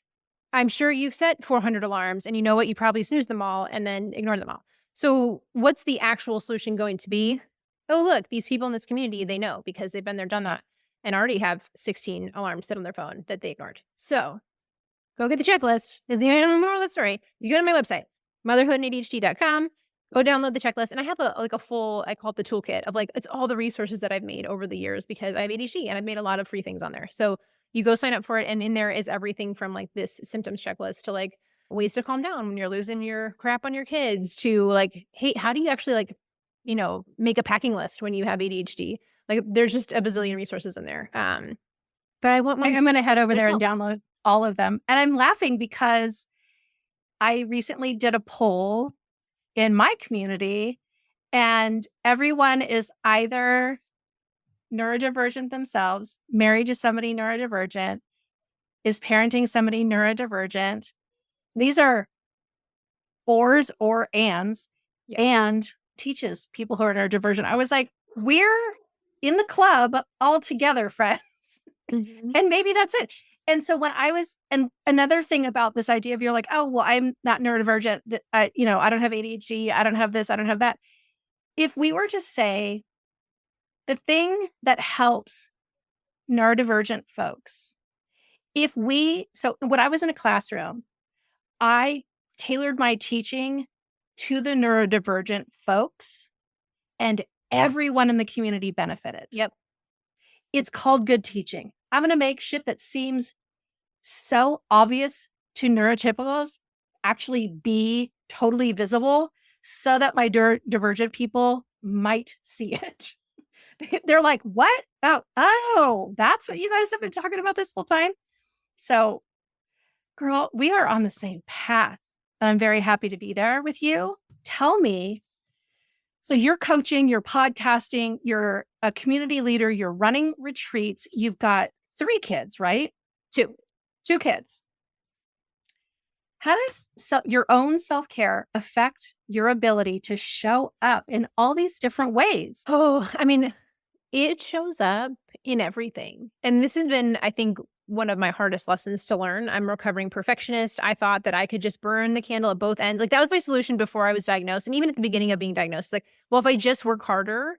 I'm sure you've set 400 alarms and you know what, you probably snooze them all and then ignore them all. So what's the actual solution going to be? Oh, look, these people in this community, they know because they've been there, done that, and already have 16 alarms set on their phone that they ignored. So go get the checklist. At the end of the story, you go to my website, motherhoodandadhd.com, go download the checklist. And I have a full, I call it the toolkit of like, it's all the resources that I've made over the years because I have ADHD and I've made a lot of free things on there. So you go sign up for it. And in there is everything from like this symptoms checklist to like ways to calm down when you're losing your crap on your kids to like, hey, how do you actually like, make a packing list when you have ADHD? Like there's just a bazillion resources in there. But I want I'm going to head over there and download all of them. And I'm laughing because I recently did a poll in my community and everyone is either neurodivergent themselves, married to somebody neurodivergent, is parenting somebody neurodivergent. These are ors or ands, and teaches people who are neurodivergent. I was like, we're in the club all together, friends. Mm-hmm. And maybe that's it. And so when and another thing about this idea of you're like, oh, well, I'm not neurodivergent. I don't have ADHD. I don't have this. I don't have that. If we were to say the thing that helps neurodivergent folks, so when I was in a classroom, I tailored my teaching to the neurodivergent folks and everyone in the community benefited. Yep. It's called good teaching. I'm going to make shit that seems so obvious to neurotypicals actually be totally visible so that my divergent people might see it. They're like, what? Oh, that's what you guys have been talking about this whole time? So, girl, we are on the same path. And I'm very happy to be there with you. Tell me, so you're coaching, you're podcasting, you're a community leader, you're running retreats. You've got 3 kids, right? 2 kids. How does your own self-care affect your ability to show up in all these different ways? Oh, I mean, it shows up in everything. And this has been, I think, one of my hardest lessons to learn. I'm a recovering perfectionist. I thought that I could just burn the candle at both ends. Like that was my solution before I was diagnosed. And even at the beginning of being diagnosed, like, well, if I just work harder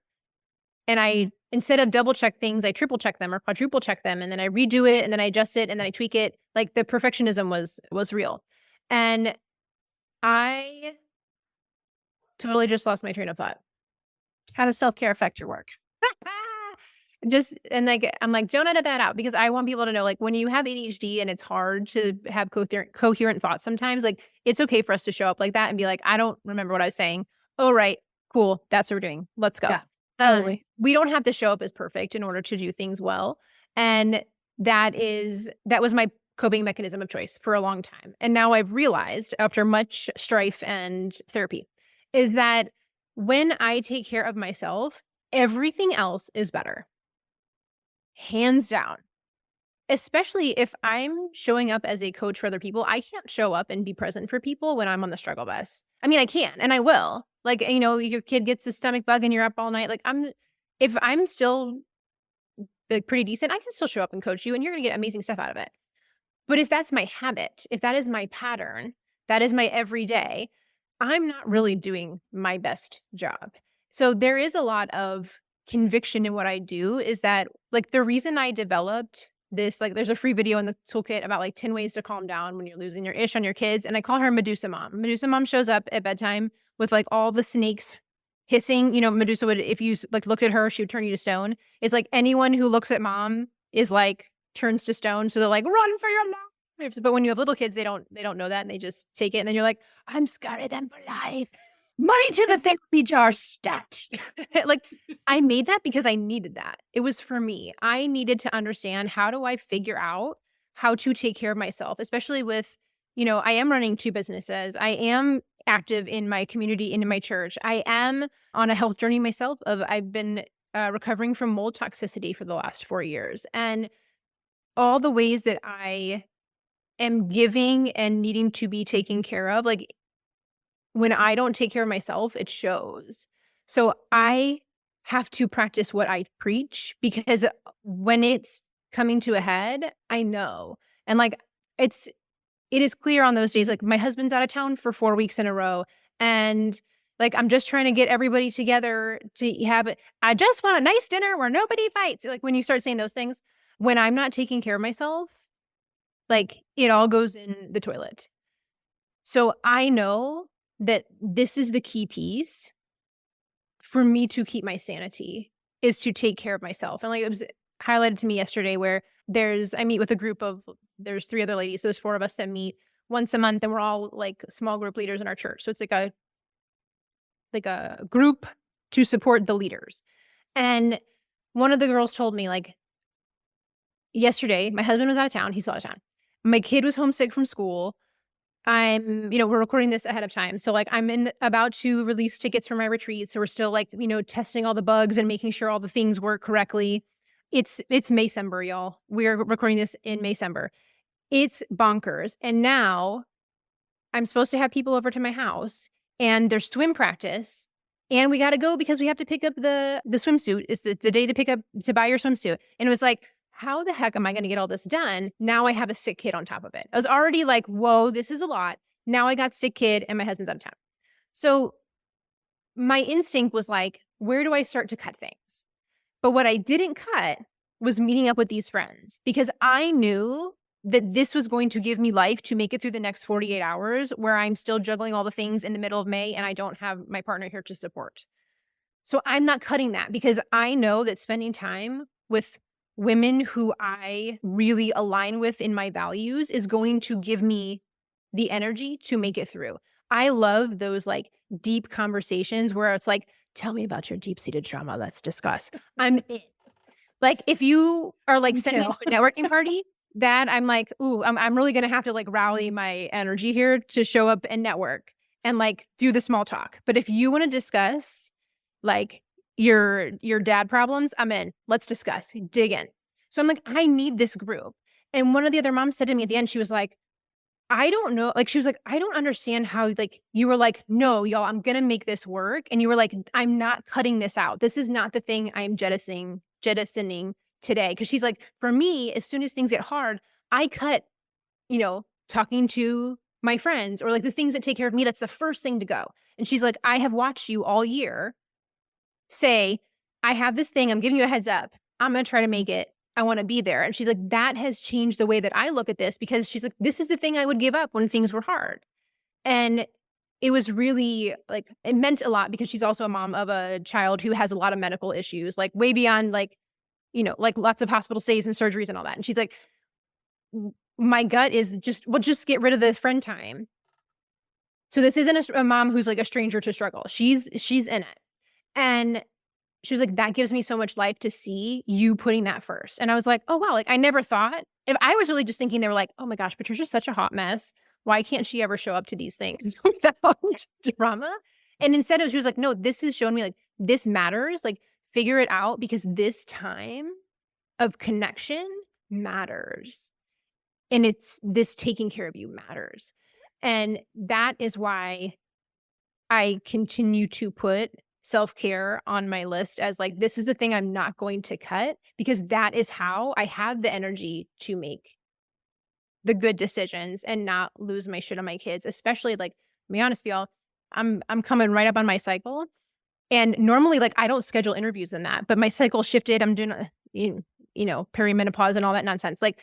and I, instead of double check things, I triple check them or quadruple check them. And then I redo it and then I adjust it and then I tweak it. Like the perfectionism was real. And I totally just lost my train of thought. How does self-care affect your work? And like, I'm like, don't edit that out because I want people to know, like, when you have ADHD and it's hard to have coherent thoughts sometimes, like, it's okay for us to show up like that and be like, I don't remember what I was saying. Oh, right. Cool. That's what we're doing. Let's go. Yeah, totally. We don't have to show up as perfect in order to do things well. And that was my coping mechanism of choice for a long time. And now I've realized after much strife and therapy is that when I take care of myself, everything else is better. Hands down. Especially if I'm showing up as a coach for other people, I can't show up and be present for people when I'm on the struggle bus. I mean, I can, and I will. Like, you know, your kid gets the stomach bug and you're up all night. Like, if I'm still like pretty decent, I can still show up and coach you and you're going to get amazing stuff out of it. But if that's my habit, if that is my pattern, that is my everyday, I'm not really doing my best job. So there is a lot of conviction in what I do is that like the reason I developed this, like there's a free video in the toolkit about like 10 ways to calm down when you're losing your ish on your kids. And I call her Medusa Mom. Medusa Mom shows up at bedtime with like all the snakes hissing. You know, Medusa would, if you like looked at her, she would turn you to stone. It's like anyone who looks at mom is like turns to stone. So they're like, run for your life. But when you have little kids, they don't know that and they just take it. And then you're like, I'm scarring them for life. Money to the therapy jar stat. Like I made that because I needed that. It was for me. I needed to understand how do I figure out how to take care of myself, especially with, you know, I am running 2 businesses. I am active in my community, in my church. I am on a health journey myself. I've been recovering from mold toxicity for the last 4 years. And all the ways that I am giving and needing to be taken care of, like when I don't take care of myself, it shows. So I have to practice what I preach because when it's coming to a head, I know. And like, it is clear on those days, like my husband's out of town for 4 weeks in a row. And like, I'm just trying to get everybody together to have it. I just want a nice dinner where nobody fights. Like when you start saying those things, when I'm not taking care of myself, like it all goes in the toilet. So I know that this is the key piece for me to keep my sanity is to take care of myself. And like it was highlighted to me yesterday where I meet with a group of, there's 3 other ladies. So there's 4 of us that meet once a month and we're all like small group leaders in our church. So it's like a group to support the leaders. And one of the girls told me like yesterday, my husband was out of town. He's out of town. My kid was homesick from school. we're recording this ahead of time. So like I'm about to release tickets for my retreat. So we're still like, testing all the bugs and making sure all the things work correctly. It's Maycember, y'all. We're recording this in Maycember. It's bonkers. And now I'm supposed to have people over to my house and there's swim practice and we got to go because we have to pick up the swimsuit. It's the day to buy your swimsuit. And it was like, how the heck am I going to get all this done? Now I have a sick kid on top of it. I was already like, whoa, this is a lot. Now I got sick kid and my husband's out of town. So my instinct was like, where do I start to cut things? But what I didn't cut was meeting up with these friends because I knew that this was going to give me life to make it through the next 48 hours where I'm still juggling all the things in the middle of May and I don't have my partner here to support. So I'm not cutting that because I know that spending time with women who I really align with in my values is going to give me the energy to make it through. I love those like deep conversations where it's like, tell me about your deep-seated trauma. Let's discuss. I'm in. Like if you are like sending me to a networking party, that I'm like, ooh, I'm really going to have to like rally my energy here to show up and network and like do the small talk. But if you want to discuss like your dad problems, I'm in. Let's discuss, dig in. So I'm like, I need this group. And one of the other moms said to me at the end, she was like, I don't know. Like, she was like, I don't understand how like you were like, no, y'all, I'm going to make this work. And you were like, I'm not cutting this out. This is not the thing I'm jettisoning today. Because she's like, for me, as soon as things get hard, I cut, talking to my friends or like the things that take care of me. That's the first thing to go. And she's like, I have watched you all year say, I have this thing. I'm giving you a heads up. I'm going to try to make it. I want to be there. And she's like, that has changed the way that I look at this, because she's like, this is the thing I would give up when things were hard. And it was really like, it meant a lot, because she's also a mom of a child who has a lot of medical issues, like way beyond like, like lots of hospital stays and surgeries and all that. And she's like, my gut is just get rid of the friend time. So this isn't a mom who's like a stranger to struggle. She's in it. And she was like, that gives me so much life to see you putting that first. And I was like, oh, wow. Like, I never thought, if I was really just thinking, they were like, oh my gosh, Patricia's such a hot mess. Why can't she ever show up to these things without drama? And instead she was like, no, this has shown me like, this matters. Like, figure it out, because this time of connection matters. And it's this taking care of you matters. And that is why I continue to put self-care on my list as like, this is the thing I'm not going to cut, because that is how I have the energy to make the good decisions and not lose my shit on my kids. Especially, like, to be honest, y'all, I'm coming right up on my cycle. And normally, like, I don't schedule interviews in that, but my cycle shifted. I'm doing, perimenopause and all that nonsense. Like,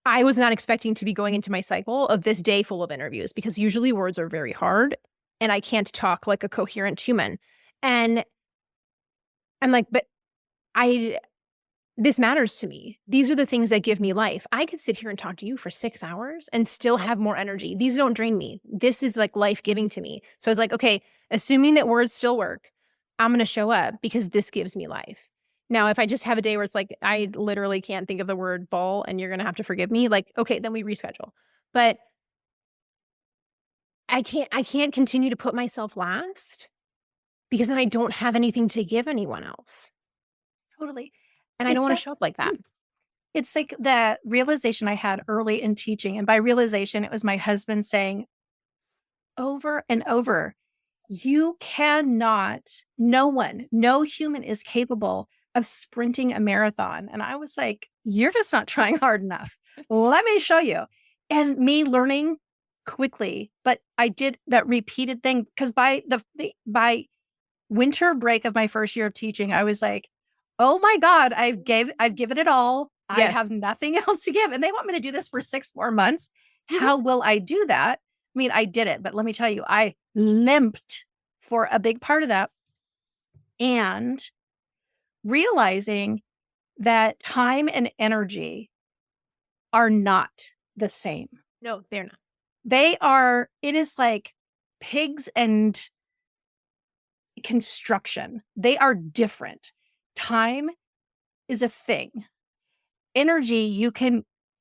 I was not expecting to be going into my cycle of this day full of interviews, because usually words are very hard and I can't talk like a coherent human. And I'm like, but this matters to me. These are the things that give me life. I could sit here and talk to you for 6 hours and still have more energy. These don't drain me. This is like life-giving to me. So I was like, okay, assuming that words still work, I'm going to show up because this gives me life. Now, if I just have a day where it's like, I literally can't think of the word ball and you're going to have to forgive me, like, okay, then we reschedule. But I can't continue to put myself last, because then I don't have anything to give anyone else. Totally. And I don't want to show up like that. It's like the realization I had early in teaching. And by realization, it was my husband saying over and over, you cannot, no human is capable of sprinting a marathon. And I was like, you're just not trying hard enough. Let me show you. And me learning quickly, but I did that repeated thing, because by by winter break of my first year of teaching, I was like, oh my God, I've given it all. Yes. I have nothing else to give. And they want me to do this for 6 more months. Mm-hmm. How will I do that? I mean, I did it, but let me tell you, I limped for a big part of that. And realizing that time and energy are not the same. No, they're not. It is like pigs and construction. They are different. Time is a thing. Energy,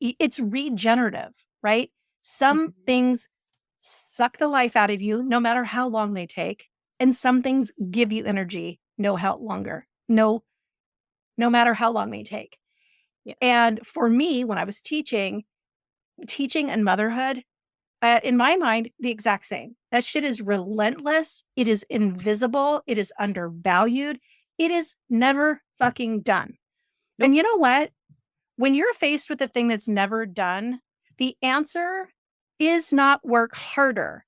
it's regenerative, right? Some things suck the life out of you, no matter how long they take. And some things give you energy, no matter how long they take. Yeah. And for me, when I was teaching and motherhood, in my mind, the exact same. That shit is relentless. It is invisible. It is undervalued. It is never fucking done. Nope. And you know what? When you're faced with a thing that's never done, the answer is not work harder,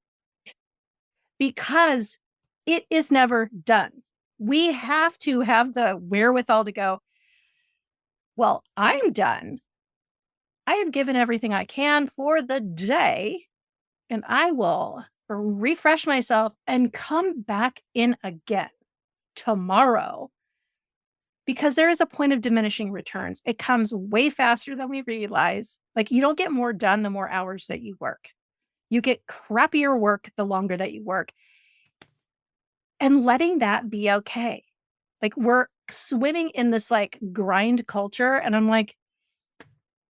because it is never done. We have to have the wherewithal to go, well, I'm done. I have given everything I can for the day, and I will refresh myself and come back in again tomorrow. Because there is a point of diminishing returns. It comes way faster than we realize. Like, you don't get more done the more hours that you work. You get crappier work the longer that you work. And letting that be okay. Like, we're swimming in this like grind culture. And I'm like,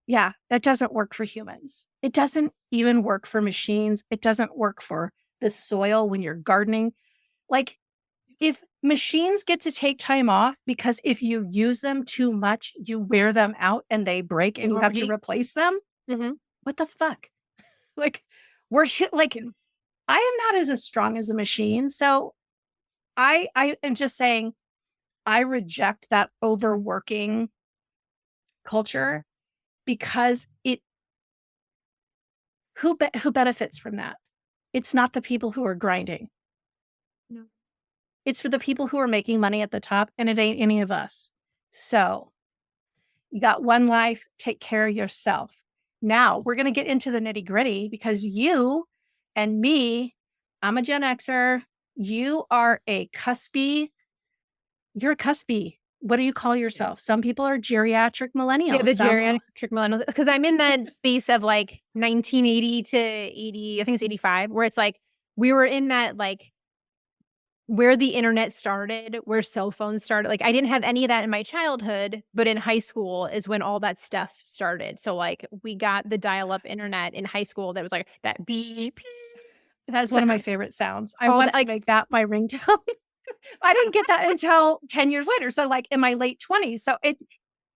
yeah, that doesn't work for humans. It doesn't even work for machines. It doesn't work for the soil when you're gardening. Like, if machines get to take time off because if you use them too much, you wear them out and they break and you have to replace them. Mm-hmm. What the fuck? Like, I am not as strong as a machine. So I am just saying, I reject that overworking culture because who benefits from that? It's not the people who are grinding. No. It's for the people who are making money at the top, and it ain't any of us. So you got one life, take care of yourself. Now we're going to get into the nitty gritty because you and me, I'm a Gen Xer. You are a cuspy. You're a cuspy. What do you call yourself? Some people are geriatric millennials. Yeah, the geriatric millennials. Because I'm in that space of like 1980 to 80, I think it's 85, where it's like we were in that like where the internet started, where cell phones started. Like I didn't have any of that in my childhood, but in high school is when all that stuff started. So like we got the dial-up internet in high school that was like that beep. That is one of my favorite sounds. I All want that, to make that my ringtone. I didn't get that until 10 years later. So like in my late 20s. So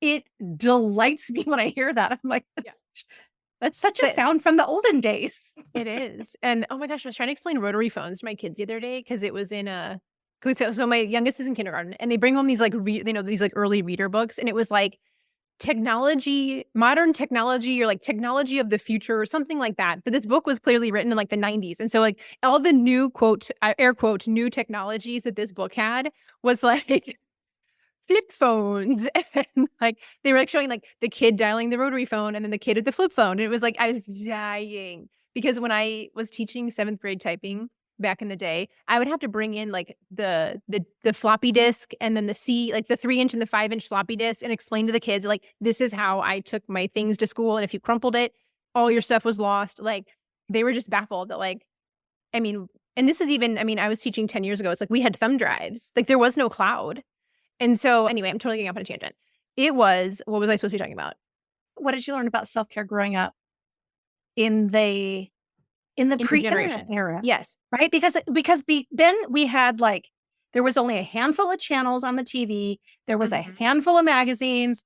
it delights me when I hear that. I'm like, that's such a sound from the olden days. It is. And oh my gosh, I was trying to explain rotary phones to my kids the other day because it was in so my youngest is in kindergarten and they bring home these like, these like early reader books. And it was like technology, modern technology or like technology of the future or something like that. But this book was clearly written in like the 90s. And so like all the new quote, air quote, new technologies that this book had was like flip phones. And like they were like showing like the kid dialing the rotary phone and then the kid with the flip phone. And it was like, I was dying because when I was teaching 7th grade typing back in the day, I would have to bring in like the floppy disk and then the 3-inch and the 5-inch floppy disk and explain to the kids, like, this is how I took my things to school. And if you crumpled it, all your stuff was lost. Like they were just baffled that like, I mean, and this is even, I mean, I was teaching 10 years ago. It's like we had thumb drives, like there was no cloud. And so anyway, I'm totally getting off on a tangent. What was I supposed to be talking about? What did you learn about self-care growing up in the pre-internet era? Yes. Right? Because then we had like, there was only a handful of channels on the TV. There was a handful of magazines.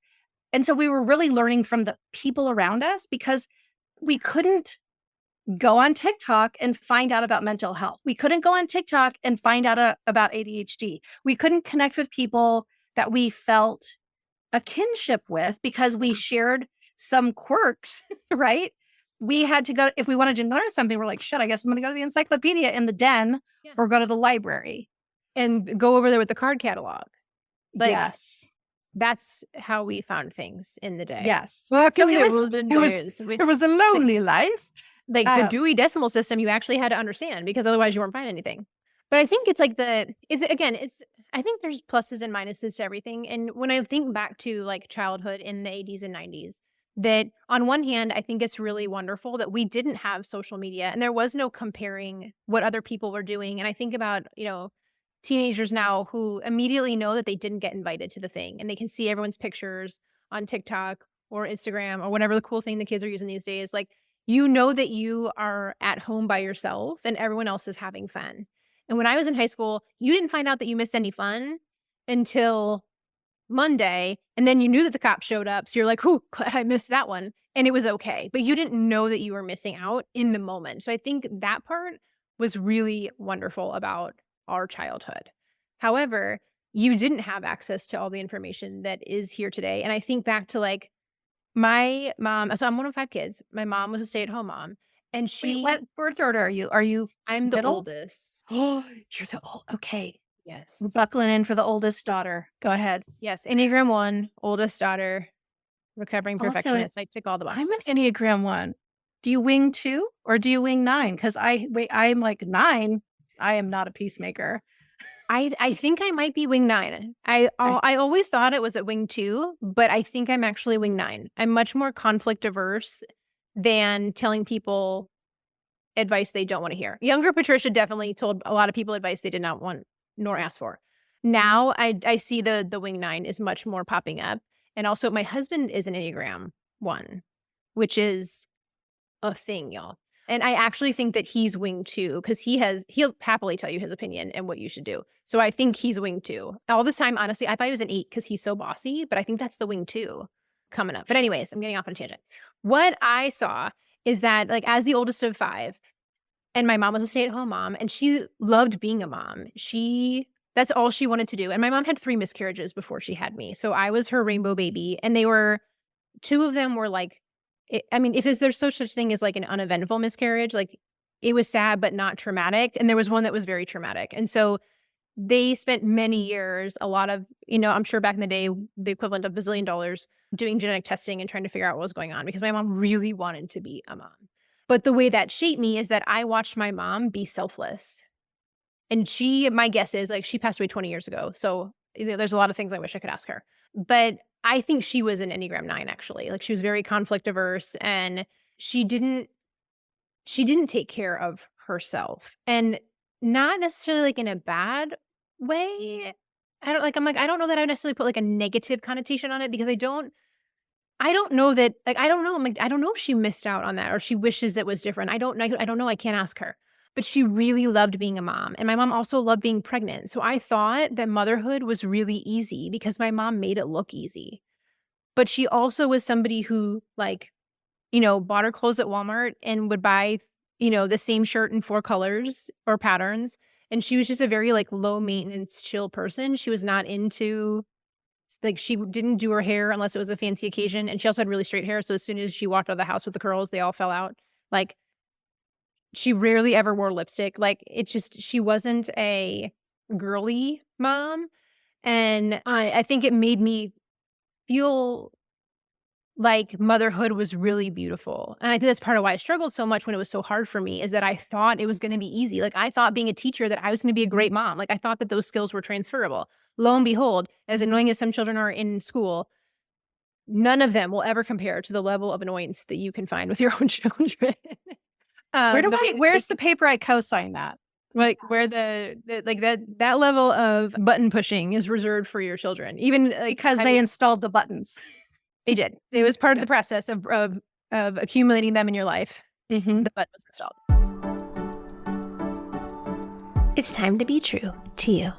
And so we were really learning from the people around us because we couldn't go on TikTok and find out about mental health. We couldn't go on TikTok and find out about ADHD. We couldn't connect with people that we felt a kinship with because we shared some quirks, right? We had to go, if we wanted to learn something, we're like, shit, I guess I'm going to go to the encyclopedia in the den or go to the library. And go over there with the card catalog. Like, yes. That's how we found things in the day. Yes. Well, so it was a lonely life. Like the Dewey Decimal System, you actually had to understand because otherwise you weren't finding anything. But I think it's like I think there's pluses and minuses to everything. And when I think back to like childhood in the 80s and 90s, that on one hand, I think it's really wonderful that we didn't have social media and there was no comparing what other people were doing. And I think about, teenagers now who immediately know that they didn't get invited to the thing and they can see everyone's pictures on TikTok or Instagram or whatever the cool thing the kids are using these days. Like, you know that you are at home by yourself and everyone else is having fun. And when I was in high school, you didn't find out that you missed any fun until Monday. And then you knew that the cops showed up. So you're like, "Ooh, I missed that one." And it was okay. But you didn't know that you were missing out in the moment. So I think that part was really wonderful about our childhood. However, you didn't have access to all the information that is here today. And I think back to like, my mom, so I'm one of 5 kids. My mom was a stay-at-home mom. And what birth order are you? I'm the oldest. Oh, you're the old. Okay. Yes. We're buckling in for the oldest daughter. Go ahead. Yes. Enneagram 1, oldest daughter, recovering perfectionist. I tick all the boxes. I'm an Enneagram 1. Do you wing 2 or do you wing 9? Because I'm like 9. I am not a peacemaker. I think I might be wing 9. I always thought it was at wing 2, but I think I'm actually wing 9. I'm much more conflict averse than telling people advice they don't want to hear. Younger Patricia definitely told a lot of people advice they did not want nor ask for. Now I see the wing 9 is much more popping up. And also my husband is an Enneagram 1, which is a thing, y'all. And I actually think that he's wing 2 because he'll happily tell you his opinion and what you should do. So I think he's wing 2. All this time, honestly, I thought he was an 8 because he's so bossy, but I think that's the wing 2 coming up. But anyways, I'm getting off on a tangent. What I saw is that like as the oldest of 5, and my mom was a stay-at-home mom, and she loved being a mom. That's all she wanted to do. And my mom had 3 miscarriages before she had me. So I was her rainbow baby, and they were 2 of them were like, I mean, if there's such thing as like an uneventful miscarriage, like it was sad but not traumatic. And there was one that was very traumatic. And so they spent many years, a lot of, I'm sure back in the day, the equivalent of $1 bazillion doing genetic testing and trying to figure out what was going on because my mom really wanted to be a mom. But the way that shaped me is that I watched my mom be selfless. And my guess is like she passed away 20 years ago. So there's a lot of things I wish I could ask her. But I think she was an Enneagram 9, actually. Like she was very conflict averse and she didn't take care of herself. And not necessarily like in a bad way. I don't know that I would necessarily put like a negative connotation on it because I don't know that, like, I don't know. I don't know if she missed out on that or she wishes it was different. I don't know. I can't ask her. But she really loved being a mom. And my mom also loved being pregnant. So I thought that motherhood was really easy because my mom made it look easy. But she also was somebody who like, bought her clothes at Walmart and would buy, the same shirt in 4 colors or patterns. And she was just a very like low maintenance, chill person. She was not into like, she didn't do her hair unless it was a fancy occasion. And she also had really straight hair. So as soon as she walked out of the house with the curls, they all fell out. Like, she rarely ever wore lipstick. Like, she wasn't a girly mom. And I think it made me feel like motherhood was really beautiful. And I think that's part of why I struggled so much when it was so hard for me is that I thought it was going to be easy. Like I thought being a teacher that I was going to be a great mom. Like I thought that those skills were transferable. Lo and behold, as annoying as some children are in school, none of them will ever compare to the level of annoyance that you can find with your own children. Where's the paper I co-sign that? Like where like that level of button pushing is reserved for your children, even because they installed the buttons. They did. It was part of the process of accumulating them in your life. Mm-hmm. The button was installed. It's time to be true to you.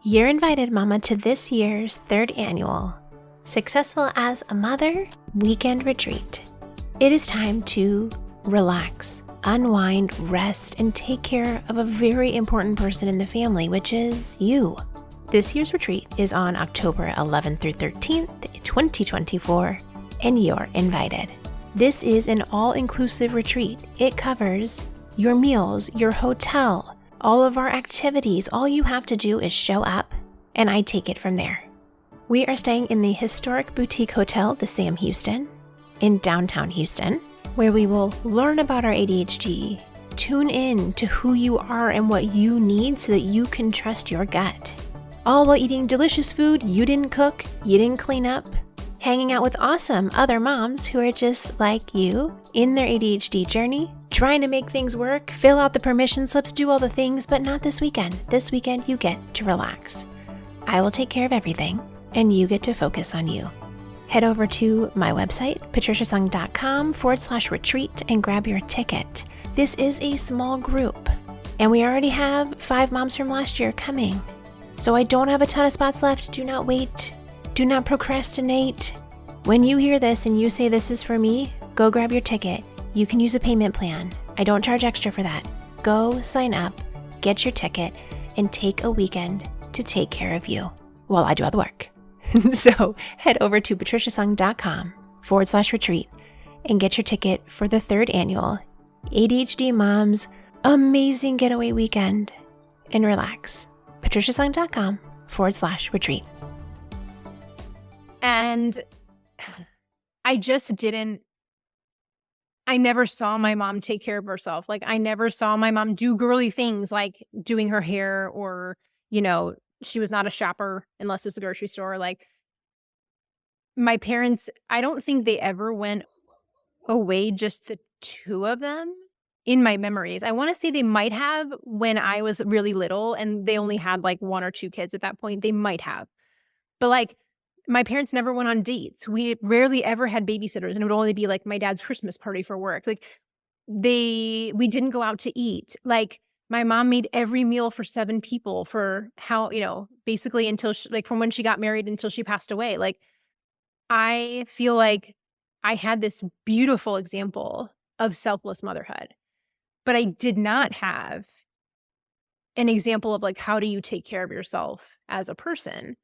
You're invited, Mama, to this year's 3rd annual Successful as a Mother weekend retreat. It is time to relax, unwind, rest, and take care of a very important person in the family, which is you. This year's retreat is on October 11th through 13th, 2024, and you're invited. This is an all-inclusive retreat. It covers your meals, your hotel, all of our activities. All you have to do is show up, and I take it from there. We are staying in the historic boutique hotel, the Sam Houston, in downtown Houston, where we will learn about our ADHD, tune in to who you are and what you need so that you can trust your gut. All while eating delicious food you didn't cook, you didn't clean up, hanging out with awesome other moms who are just like you in their ADHD journey, trying to make things work, fill out the permission slips, do all the things, but not this weekend. This weekend you get to relax. I will take care of everything, and you get to focus on you. Head over to my website, patriciasung.com/retreat, and grab your ticket. This is a small group, and we already have 5 moms from last year coming. So I don't have a ton of spots left. Do not wait. Do not procrastinate. When you hear this and you say this is for me, go grab your ticket. You can use a payment plan. I don't charge extra for that. Go sign up, get your ticket, and take a weekend to take care of you while I do all the work. So head over to patriciasung.com/retreat and get your ticket for the 3rd annual ADHD Moms Amazing Getaway Weekend and relax. patriciasung.com/retreat. And I never saw my mom take care of herself. Like I never saw my mom do girly things like doing her hair or, she was not a shopper unless it was a grocery store. Like my parents, I don't think they ever went away, just the 2 of them. In my memories, I want to say they might have when I was really little and they only had like 1 or 2 kids at that point. They might have. But like my parents never went on dates. We rarely ever had babysitters and it would only be like my dad's Christmas party for work. Like we didn't go out to eat. Like my mom made every meal for 7 people for basically until from when she got married until she passed away. Like I feel like I had this beautiful example of selfless motherhood. But I did not have an example of like, how do you take care of yourself as a person?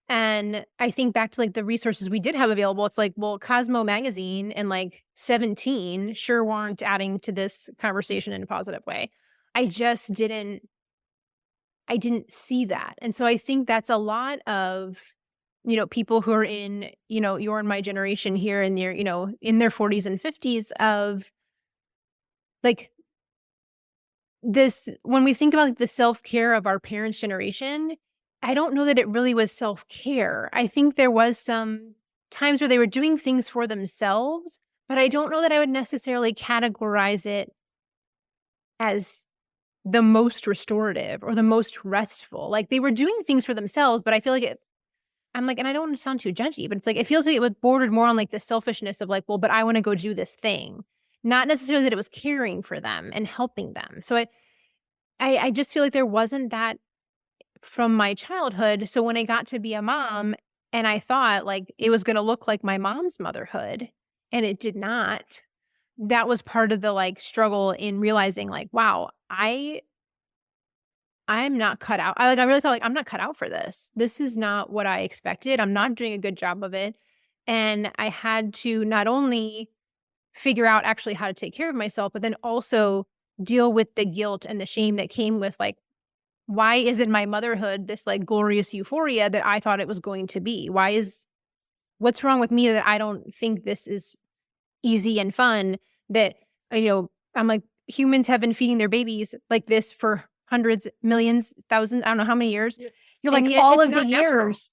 And I think back to like the resources we did have available. It's like, well, Cosmo magazine and like 17 sure weren't adding to this conversation in a positive way. I just didn't see that. And so I think that's a lot of, people who are in, you're in my generation here and they're, in their 40s and 50s of like this, when we think about like, the self-care of our parents' generation, I don't know that it really was self-care. I think there was some times where they were doing things for themselves, but I don't know that I would necessarily categorize it as the most restorative or the most restful. Like they were doing things for themselves, but I feel like I'm like, and I don't want to sound too judgy, but it's like, it feels like it was bordered more on like the selfishness of like, well, but I want to go do this thing. Not necessarily that it was caring for them and helping them. So I just feel like there wasn't that from my childhood. So when I got to be a mom and I thought like it was going to look like my mom's motherhood and it did not, that was part of the like struggle in realizing like, wow, I'm not cut out. I really felt like I'm not cut out for this. This is not what I expected. I'm not doing a good job of it. And I had to not only figure out actually how to take care of myself, but then also deal with the guilt and the shame that came with like, why isn't my motherhood this like glorious euphoria that I thought it was going to be? What's wrong with me that I don't think this is easy and fun that, I'm like, humans have been feeding their babies like this for hundreds, millions, thousands, I don't know how many years. You're like all of the years,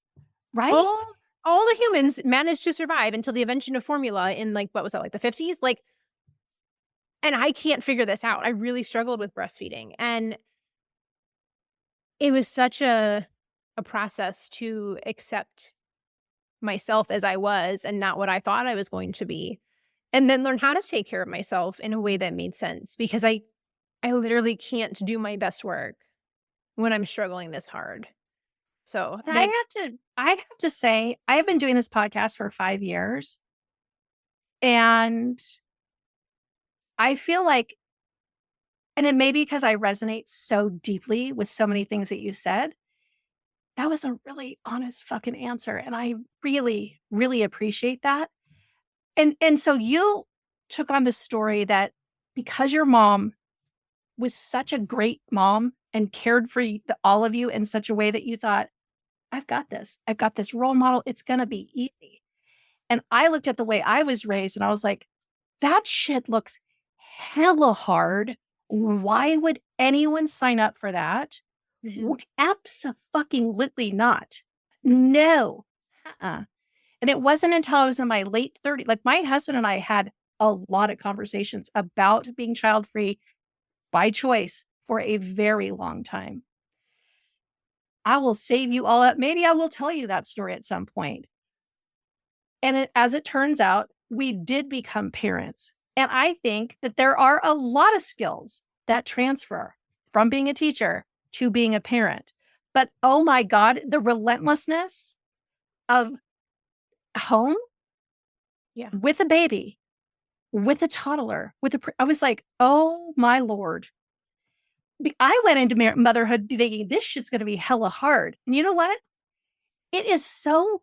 right? All the humans managed to survive until the invention of formula in like, what was that, like the 50s? Like, and I can't figure this out. I really struggled with breastfeeding. And it was such a process to accept myself as I was and not what I thought I was going to be. And then learn how to take care of myself in a way that made sense because I literally can't do my best work when I'm struggling this hard. So I have to say, I have been doing this podcast for 5 years and I feel like, and it may be because I resonate so deeply with so many things that you said, that was a really honest fucking answer. And I really, really appreciate that. And so you took on the story that because your mom was such a great mom and cared for all of you in such a way that you thought, I've got this. I've got this role model. It's going to be easy. And I looked at the way I was raised and I was like, that shit looks hella hard. Why would anyone sign up for that? Mm-hmm. Abso-fucking-lutely not. No. And it wasn't until I was in my late 30s, like my husband and I had a lot of conversations about being child-free by choice for a very long time. I will save you all up. Maybe I will tell you that story at some point. And as it turns out, we did become parents. And I think that there are a lot of skills that transfer from being a teacher to being a parent. But oh my God, the relentlessness of home with a baby, with a toddler, I was like, oh my Lord. I went into motherhood thinking this shit's going to be hella hard. And you know what? It is so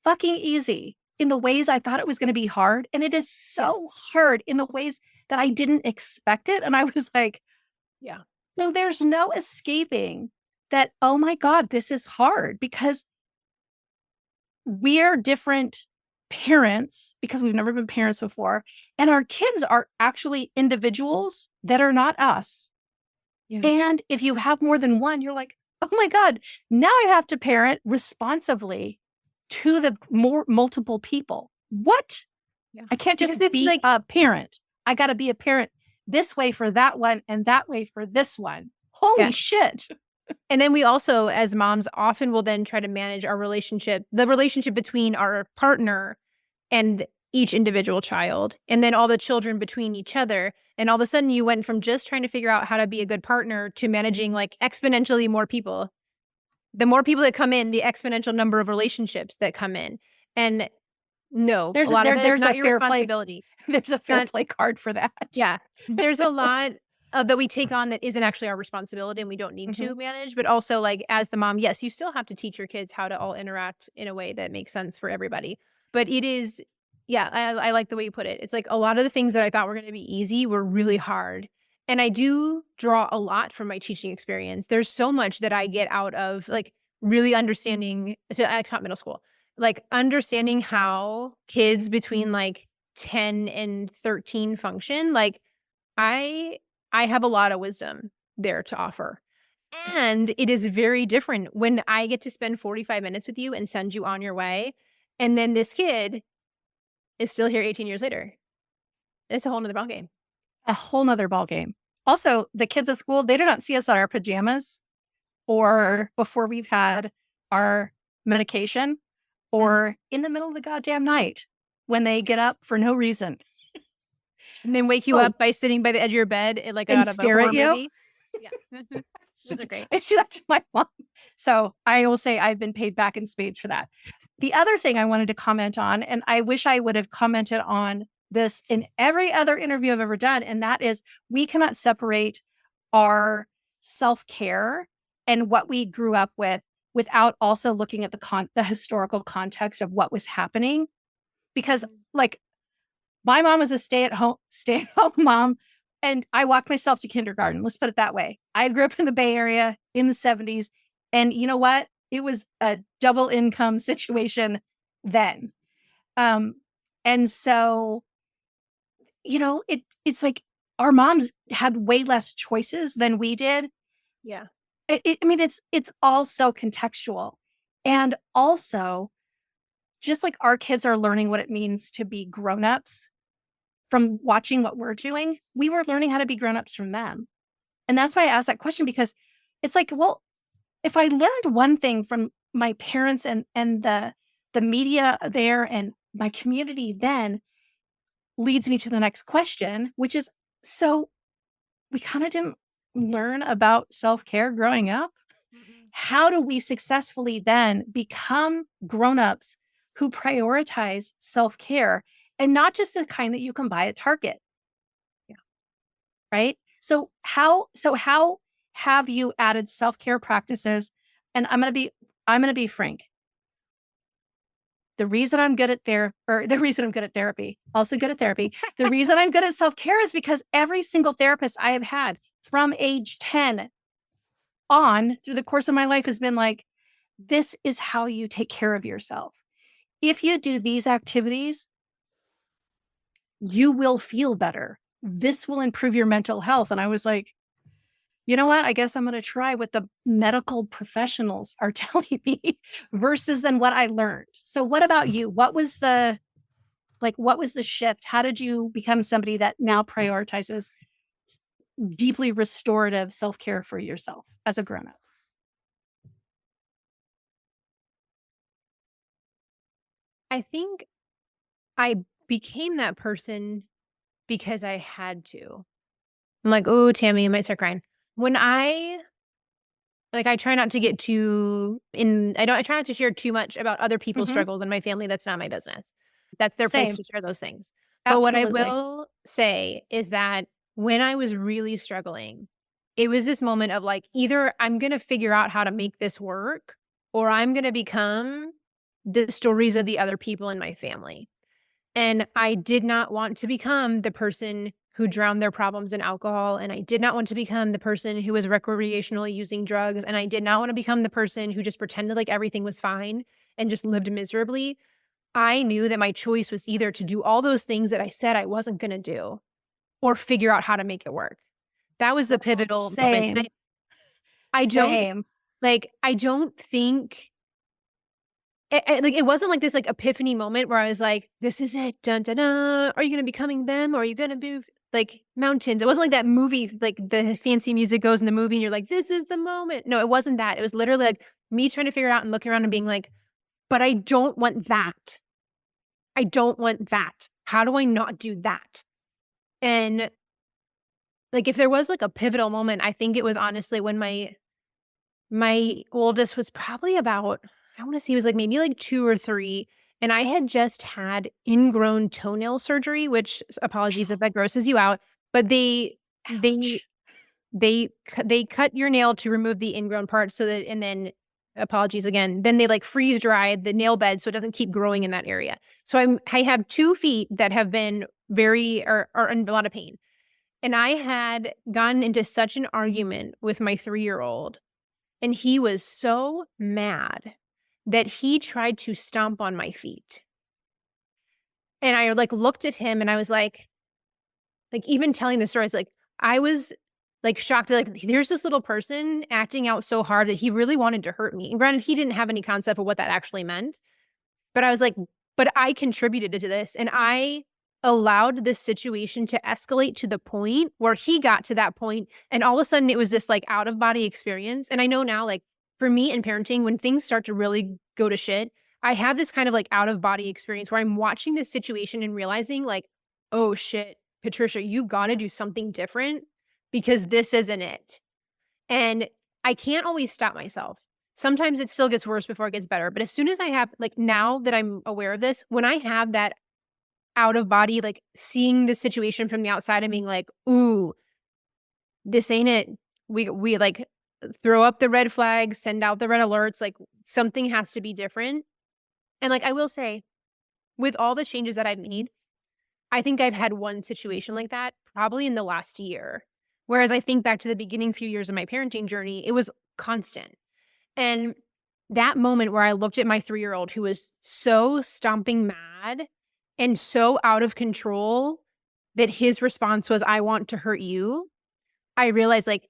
fucking easy in the ways I thought it was going to be hard. And it is so hard in the ways that I didn't expect it. And I was like, yeah. So there's no escaping that, oh my God, this is hard because we're different parents because we've never been parents before. And our kids are actually individuals that are not us. Yeah. And if you have more than one, you're like, oh my God, now I have to parent responsibly to the multiple people. What? Yeah. I can't just be like a parent. I got to be a parent this way for that one and that way for this one. Holy shit. And then we also, as moms, often will then try to manage the relationship between our partner and each individual child, and then all the children between each other. And all of a sudden you went from just trying to figure out how to be a good partner to managing like exponentially more people. The more people that come in, the exponential number of relationships that come in. And no, there's not your responsibility. There's a fair play card for that. Yeah. There's a lot that we take on that isn't actually our responsibility and we don't need to manage. But also, like, as the mom, yes, you still have to teach your kids how to all interact in a way that makes sense for everybody. But it is, yeah, I like the way you put it. It's like a lot of the things that I thought were going to be easy were really hard. And I do draw a lot from my teaching experience. There's so much that I get out of like really understanding, I taught middle school, like understanding how kids between like 10 and 13 function. Like I have a lot of wisdom there to offer. And it is very different when I get to spend 45 minutes with you and send you on your way. And then this kid is still here 18 years later. It's a whole nother ballgame. A whole nother ballgame. Also, the kids at school, they do not see us in our pajamas or before we've had our medication or in the middle of the goddamn night when they get up for no reason. And then wake you up by sitting by the edge of your bed like and out of stare a horror at you. movie. Yeah. Those are great. I do that to my mom. So I will say I've been paid back in spades for that. The other thing I wanted to comment on, and I wish I would have commented on this in every other interview I've ever done, and that is we cannot separate our self-care and what we grew up with without also looking at the historical context of what was happening. Because like my mom was a stay-at-home mom, and I walked myself to kindergarten. Let's put it that way. I grew up in the Bay Area in the 70s. And you know what? It was a double income situation then. And so, you know, it's like our moms had way less choices than we did. Yeah. I mean, it's all so contextual. And also, just like our kids are learning what it means to be grown-ups from watching what we're doing, we were learning how to be grown-ups from them. And that's why I asked that question, because it's like, well, if I learned one thing from my parents and the media there and my community, then leads me to the next question, which is, so we kind of didn't learn about self-care growing up. How do we successfully then become grown-ups who prioritize self-care and not just the kind that you can buy at Target? Yeah. Right? So how have you added self-care practices? And I'm going to be frank. The reason I'm good at therapy, also good at therapy. The reason I'm good at self-care is because every single therapist I have had from age 10 on through the course of my life has been like, this is how you take care of yourself. If you do these activities, you will feel better. This will improve your mental health. And I was like, you know what? I guess I'm going to try what the medical professionals are telling me versus than what I learned. So what about you? What was the shift? How did you become somebody that now prioritizes deeply restorative self-care for yourself as a grown-up? I think I became that person because I had to. I'm like, oh, Tami, I might start crying. When I try not to get I try not to share too much about other people's struggles in my family. That's not my business. That's their place to share those things. Absolutely. But what I will say is that when I was really struggling, it was this moment of like, either I'm going to figure out how to make this work, or I'm going to become the stories of the other people in my family. And I did not want to become the person who drowned their problems in alcohol. And I did not want to become the person who was recreationally using drugs. And I did not want to become the person who just pretended like everything was fine and just lived miserably. I knew that my choice was either to do all those things that I said I wasn't going to do, or figure out how to make it work. That was the pivotal moment. I don't think it wasn't like this like epiphany moment where I was like, this is it, dun dun dun. Are you going to be becoming them, or are you going to move like mountains? It wasn't like that movie, like the fancy music goes in the movie and you're like, this is the moment. No, it wasn't that. It was literally like me trying to figure it out and looking around and being like, but I don't want that. I don't want that. How do I not do that? And like, if there was like a pivotal moment, I think it was honestly when my oldest was probably about, I want to say it was like maybe like 2 or 3. And I had just had ingrown toenail surgery, which, apologies if that grosses you out, but they they cut your nail to remove the ingrown part so that, and then apologies again, then they like freeze dry the nail bed so it doesn't keep growing in that area. So I have 2 feet that have been are in a lot of pain. And I had gotten into such an argument with my 3-year-old, and he was so mad that he tried to stomp on my feet. And I like looked at him and I was like even telling the story, I was like shocked that like there's this little person acting out so hard that he really wanted to hurt me. And granted, he didn't have any concept of what that actually meant. But I was like, but I contributed to this, and I allowed this situation to escalate to the point where he got to that point, and all of a sudden it was this like out of body experience. And I know now, like for me in parenting, when things start to really go to shit, I have this kind of like out of body experience where I'm watching this situation and realizing like, oh shit, Patricia, you've got to do something different because this isn't it. And I can't always stop myself. Sometimes it still gets worse before it gets better. But as soon as I have, like now that I'm aware of this, when I have that out of body, like seeing the situation from the outside and being like, ooh, this ain't it. We like throw up the red flags, send out the red alerts, like something has to be different. And like I will say, with all the changes that I've made, I think I've had one situation like that probably in the last year. Whereas I think back to the beginning few years of my parenting journey, it was constant. And that moment where I looked at my 3-year-old who was so stomping mad and so out of control that his response was, I want to hurt you. I realized like,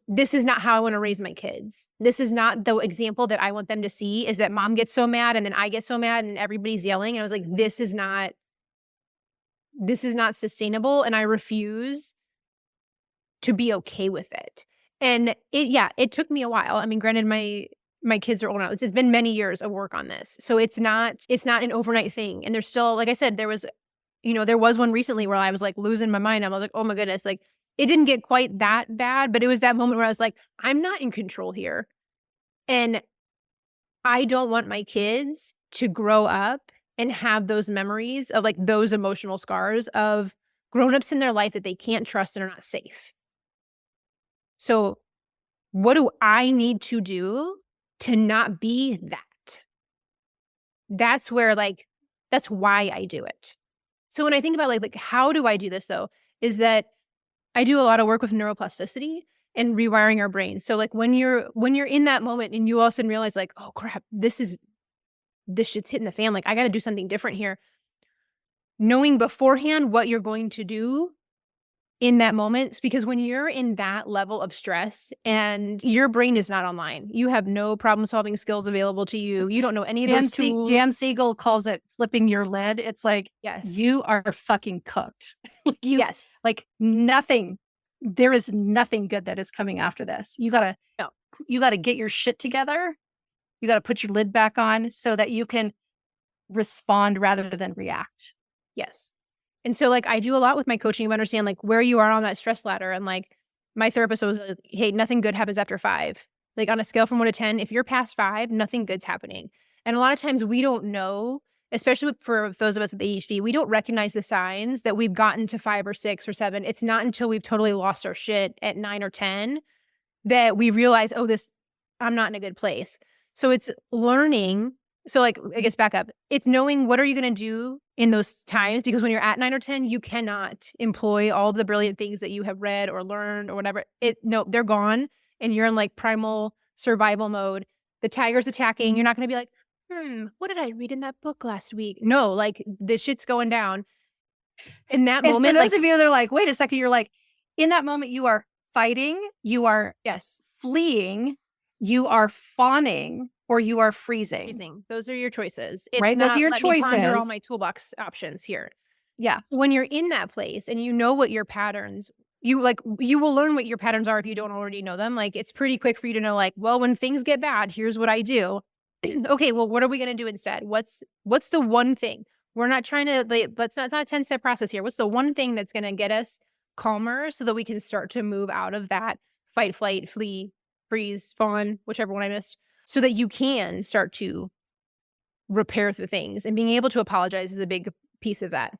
this is not how I want to raise my kids. This is not the example that I want them to see, is that mom gets so mad and then I get so mad and everybody's yelling. And I was like, this is not sustainable. And I refuse to be okay with it. And it took me a while. I mean, granted, my kids are old now. It's been many years of work on this. So it's not an overnight thing. And there's still, like I said, there was one recently where I was like losing my mind. I was like, oh my goodness, like it didn't get quite that bad, but it was that moment where I was like, I'm not in control here. And I don't want my kids to grow up and have those memories of like those emotional scars of grownups in their life that they can't trust and are not safe. So what do I need to do to not be that? That's where like, that's why I do it. So when I think about like how do I do this though, is that I do a lot of work with neuroplasticity and rewiring our brains. So like when you're in that moment and you all of a sudden realize like, oh crap, this shit's hitting the fan. Like I got to do something different here. Knowing beforehand what you're going to do in that moment, because when you're in that level of stress and your brain is not online, you have no problem solving skills available to you. You don't know any of those tools. Dan Siegel calls it flipping your lid. It's like, yes, you are fucking cooked. Yes. Like nothing. There is nothing good that is coming after this. You gotta get your shit together. You gotta put your lid back on so that you can respond rather than react. Yes. And so like I do a lot with my coaching to understand like where you are on that stress ladder. And like my therapist was like, hey, nothing good happens after 5. Like on a scale from 1 to 10, if you're past 5, nothing good's happening. And a lot of times we don't know, especially for those of us with ADHD, we don't recognize the signs that we've gotten to 5 or 6 or 7. It's not until we've totally lost our shit at 9 or 10 that we realize, oh, I'm not in a good place. So it's learning. So like, I guess back up. It's knowing what are you going to do in those times, because when you're at 9 or 10, you cannot employ all the brilliant things that you have read or learned or whatever. They're gone and you're in like primal survival mode. The tiger's attacking. You're not going to be like, what did I read in that book last week? No, like this shit's going down. In that moment, for those of you that are like, wait a second, you're like, in that moment, you are fighting, you are fleeing, you are fawning, or you are freezing. Those are your choices. Right? Those are your choices. Ponder all my toolbox options here. Yeah. So when you're in that place and you know what your patterns, you will learn what your patterns are if you don't already know them. Like it's pretty quick for you to know like, well, when things get bad, here's what I do. Okay, well, what are we going to do instead? What's the one thing? We're not trying to, it's not a 10-step process here. What's the one thing that's going to get us calmer so that we can start to move out of that fight, flight, flee, freeze, fawn, whichever one I missed, so that you can start to repair the things. And being able to apologize is a big piece of that.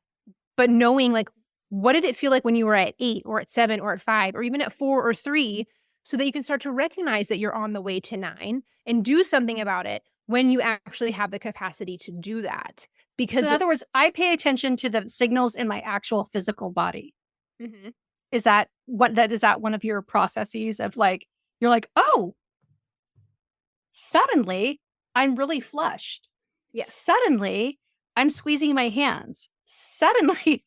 But knowing like what did it feel like when you were at 8 or at 7 or at 5 or even at 4 or 3, so that you can start to recognize that you're on the way to 9 and do something about it when you actually have the capacity to do that. Because So in other words, I pay attention to the signals in my actual physical body. Mhm. Is that one of your processes of like, you're like, oh, suddenly I'm really flushed. Yes. Suddenly I'm squeezing my hands. Suddenly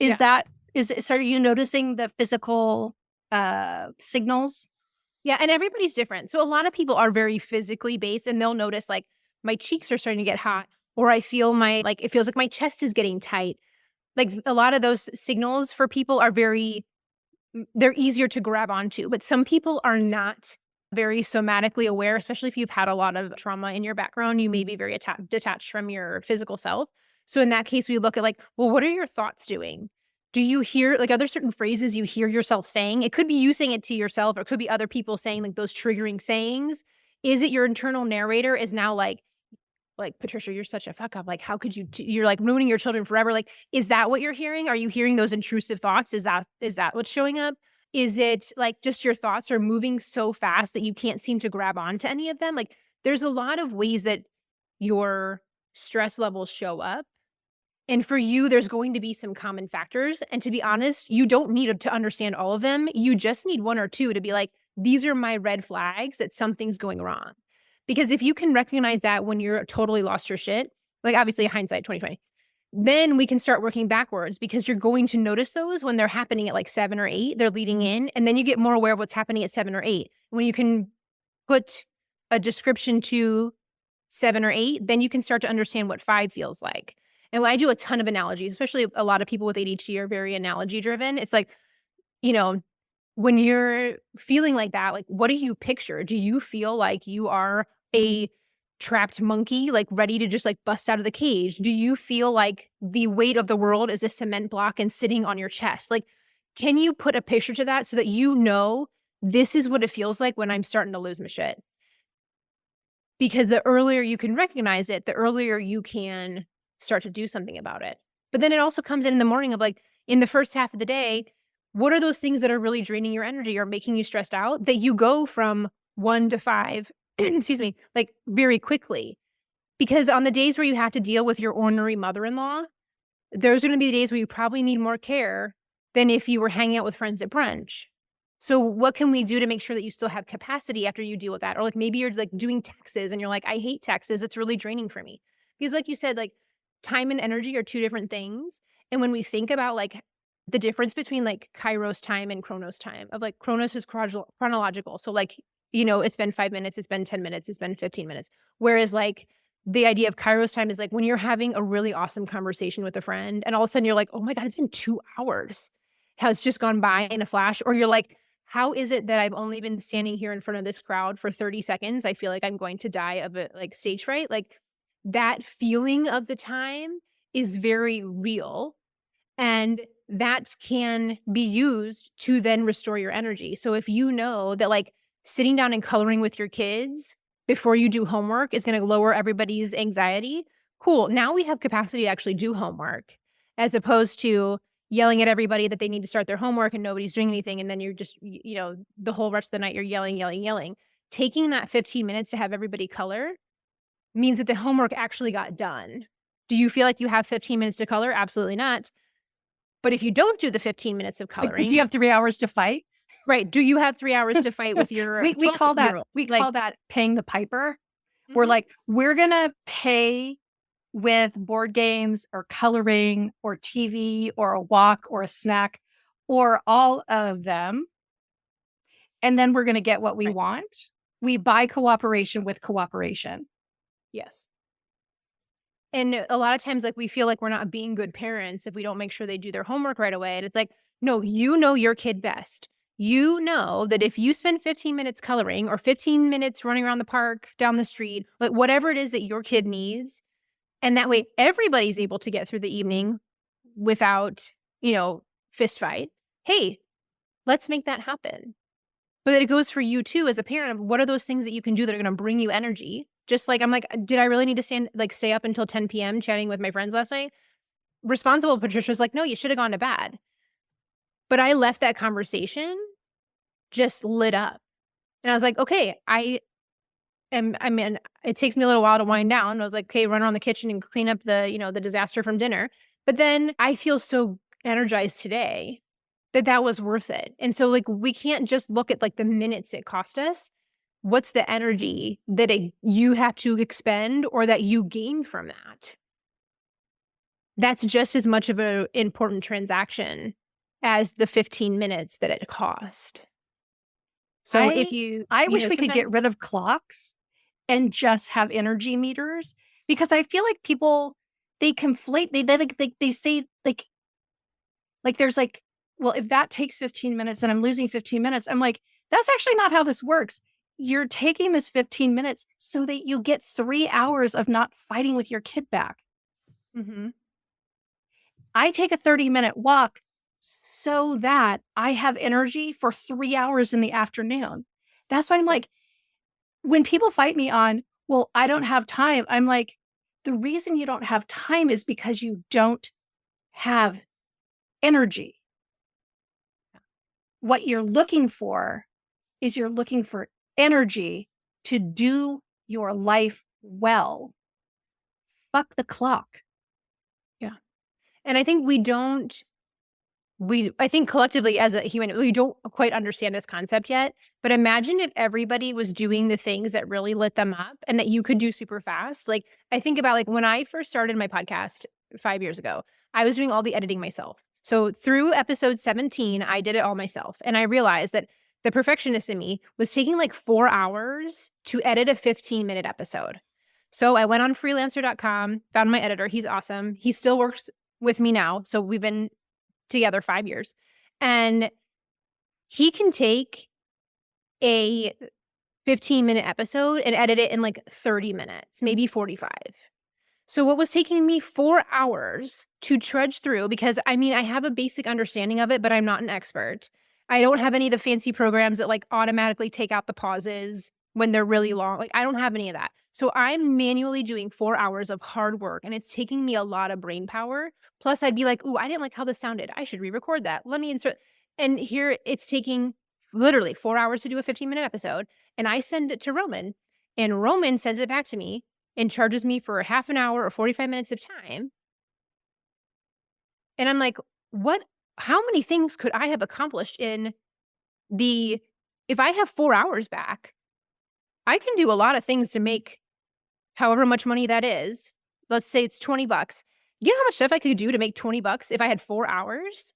Yeah. so are you noticing the physical signals? Yeah, and everybody's different. So a lot of people are very physically based and they'll notice like my cheeks are starting to get hot, or I feel it feels like my chest is getting tight. Like a lot of those signals for people are they're easier to grab onto, but some people are not very somatically aware, especially if you've had a lot of trauma in your background. You may be very detached from your physical self. So in that case, we look at like, well, what are your thoughts doing? Do you hear, like, are there certain phrases you hear yourself saying? It could be you saying it to yourself, or it could be other people saying like those triggering sayings. Is it your internal narrator is now like, Patricia, you're such a fuck up. Like, how could you, you're like ruining your children forever. Like, is that what you're hearing? Are you hearing those intrusive thoughts? Is that what's showing up? Is it like just your thoughts are moving so fast that you can't seem to grab onto any of them? Like, there's a lot of ways that your stress levels show up. And for you, there's going to be some common factors. And to be honest, you don't need to understand all of them. You just need one or two to be like, these are my red flags that something's going wrong. Because if you can recognize that when you're totally lost your shit, like obviously hindsight 2020, then we can start working backwards, because you're going to notice those when they're happening at like 7 or 8, they're leading in, and then you get more aware of what's happening at 7 or 8. When you can put a description to 7 or 8, then you can start to understand what 5 feels like. And I do a ton of analogies, especially a lot of people with ADHD are very analogy driven. It's like, you know, when you're feeling like that, like, what do you picture? Do you feel like you are a trapped monkey, like ready to just like bust out of the cage? Do you feel like the weight of the world is a cement block and sitting on your chest? Like, can you put a picture to that so that you know this is what it feels like when I'm starting to lose my shit? Because the earlier you can recognize it, the earlier you can start to do something about it. But then it also comes in the morning of like, in the first half of the day, what are those things that are really draining your energy or making you stressed out that you go from 1 to 5, excuse me, like very quickly? Because on the days where you have to deal with your ornery mother-in-law, there's going to be days where you probably need more care than if you were hanging out with friends at brunch. So what can we do to make sure that you still have capacity after you deal with that? Or like maybe you're like doing taxes and you're like, I hate taxes. It's really draining for me. Because like you said, like time and energy are two different things. And when we think about like the difference between like Kairos time and Chronos time, of like Chronos is chronological. So like, it's been 5 minutes, it's been 10 minutes, it's been 15 minutes. Whereas like the idea of Kairos time is like when you're having a really awesome conversation with a friend and all of a sudden you're like, oh my God, it's been 2 hours. How it's just gone by in a flash. Or you're like, how is it that I've only been standing here in front of this crowd for 30 seconds? I feel like I'm going to die of a like stage fright. Like that feeling of the time is very real. And that can be used to then restore your energy. So if you know that like sitting down and coloring with your kids before you do homework is going to lower everybody's anxiety, cool. Now we have capacity to actually do homework, as opposed to yelling at everybody that they need to start their homework and nobody's doing anything. And then you're just, the whole rest of the night, you're yelling, yelling, yelling. Taking that 15 minutes to have everybody color means that the homework actually got done. Do you feel like you have 15 minutes to color? Absolutely not. But if you don't do the 15 minutes of coloring, Do you have 3 hours to fight? right? Do you have 3 hours to fight with your we call that 12-year-old? call that paying the piper. We're Mhm. like, we're gonna pay with board games or coloring or TV or a walk or a snack or all of them. And then we're gonna get what we Right. want. We buy cooperation with cooperation. Yes. And a lot of times, like, we feel like we're not being good parents if we don't make sure they do their homework right away. And it's like, no, you know your kid best. You know that if you spend 15 minutes coloring or 15 minutes running around the park, down the street, like whatever it is that your kid needs, and that way everybody's able to get through the evening without, fist fight. Hey, let's make that happen. But it goes for you too as a parent of what are those things that you can do that are going to bring you energy? Just like, I'm like, did I really need to stay up until 10 p.m. chatting with my friends last night? Responsible Patricia's like, no, you should have gone to bed. But I left that conversation just lit up. And I was like, okay, I mean, it takes me a little while to wind down. I was like, okay, run around the kitchen and clean up the disaster from dinner. But then I feel so energized today that was worth it. And so like, we can't just look at like the minutes it cost us. What's the energy that you have to expend or that you gain from that? That's just as much of an important transaction as the 15 minutes that it cost. So I wish we could get rid of clocks and just have energy meters, because I feel like people, they conflate, they say like there's like, well, if that takes 15 minutes and I'm losing 15 minutes, I'm like, that's actually not how this works. You're taking this 15 minutes so that you get 3 hours of not fighting with your kid back. Mm-hmm. I take a 30-minute walk so that I have energy for 3 hours in the afternoon. That's why I'm like, when people fight me on, well, I don't have time, I'm like, the reason you don't have time is because you don't have energy. What you're looking for is you're looking for energy to do your life well. Fuck the clock. Yeah. And I think I think collectively as a human, we don't quite understand this concept yet, but imagine if everybody was doing the things that really lit them up and that you could do super fast. Like I think about like when I first started my podcast 5 years ago, I was doing all the editing myself. So through episode 17, I did it all myself. And I realized that the perfectionist in me was taking like 4 hours to edit a 15-minute episode. So I went on freelancer.com, found my editor. He's awesome. He still works with me now. So we've been together 5 years. And he can take a 15-minute episode and edit it in like 30 minutes, maybe 45. So what was taking me 4 hours to trudge through, because I mean, I have a basic understanding of it, but I'm not an expert. I don't have any of the fancy programs that like automatically take out the pauses when they're really long. Like I don't have any of that. So I'm manually doing 4 hours of hard work and it's taking me a lot of brain power. Plus I'd be like, ooh, I didn't like how this sounded. I should re-record that. Let me insert. And here it's taking literally 4 hours to do a 15-minute episode. And I send it to Roman and Roman sends it back to me and charges me for half an hour or 45 minutes of time. And I'm like, how many things could I have accomplished if I have 4 hours back, I can do a lot of things to make however much money that is. Let's say it's $20. You know how much stuff I could do to make $20 if I had 4 hours?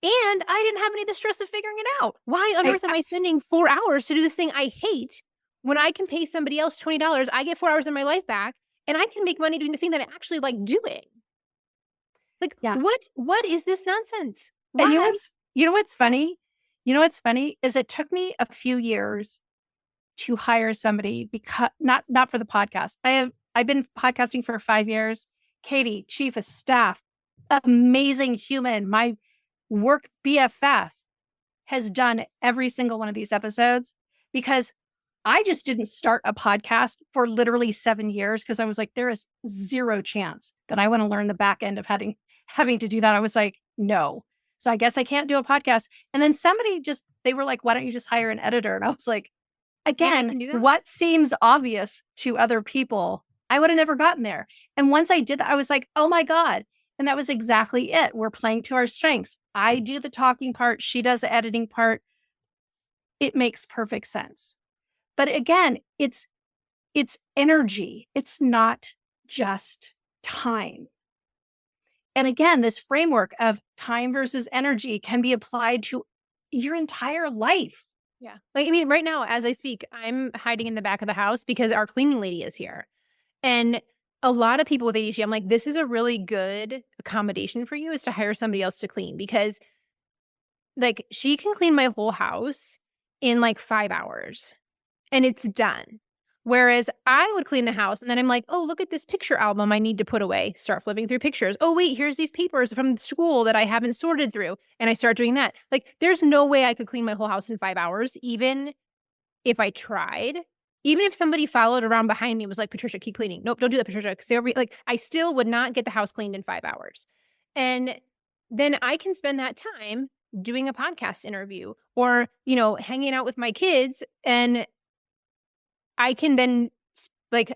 And I didn't have any of the stress of figuring it out. Why on earth am I spending 4 hours to do this thing I hate when I can pay somebody else $20? I get 4 hours of my life back and I can make money doing the thing that I actually like doing. Like, yeah. What is this nonsense? Why? And you know what's funny? You know what's funny is it took me a few years to hire somebody, because not for the podcast. I've been podcasting for 5 years. Katie, chief of staff, amazing human, my work BFF, has done every single one of these episodes, because I just didn't start a podcast for literally 7 years because I was like, there is zero chance that I want to learn the back end of having to do that. I was like, no. So I guess I can't do a podcast. And then they were like, why don't you just hire an editor? And I was like, again, what seems obvious to other people, I would have never gotten there. And once I did that, I was like, oh my God. And that was exactly it. We're playing to our strengths. I do the talking part. She does the editing part. It makes perfect sense. But again, it's energy. It's not just time. And again, this framework of time versus energy can be applied to your entire life. Yeah. Like, I mean, right now, as I speak, I'm hiding in the back of the house because our cleaning lady is here. And a lot of people with ADHD, I'm like, this is a really good accommodation for you, is to hire somebody else to clean, because like she can clean my whole house in like 5 hours and it's done. Whereas I would clean the house and then I'm like, oh, look at this picture album I need to put away. Start flipping through pictures. Oh, wait, here's these papers from school that I haven't sorted through. And I start doing that. Like, there's no way I could clean my whole house in 5 hours, even if I tried. Even if somebody followed around behind me and was like, Patricia, keep cleaning. Nope, don't do that, Patricia. Because like, I still would not get the house cleaned in 5 hours. And then I can spend that time doing a podcast interview or, hanging out with my kids. And I can then, even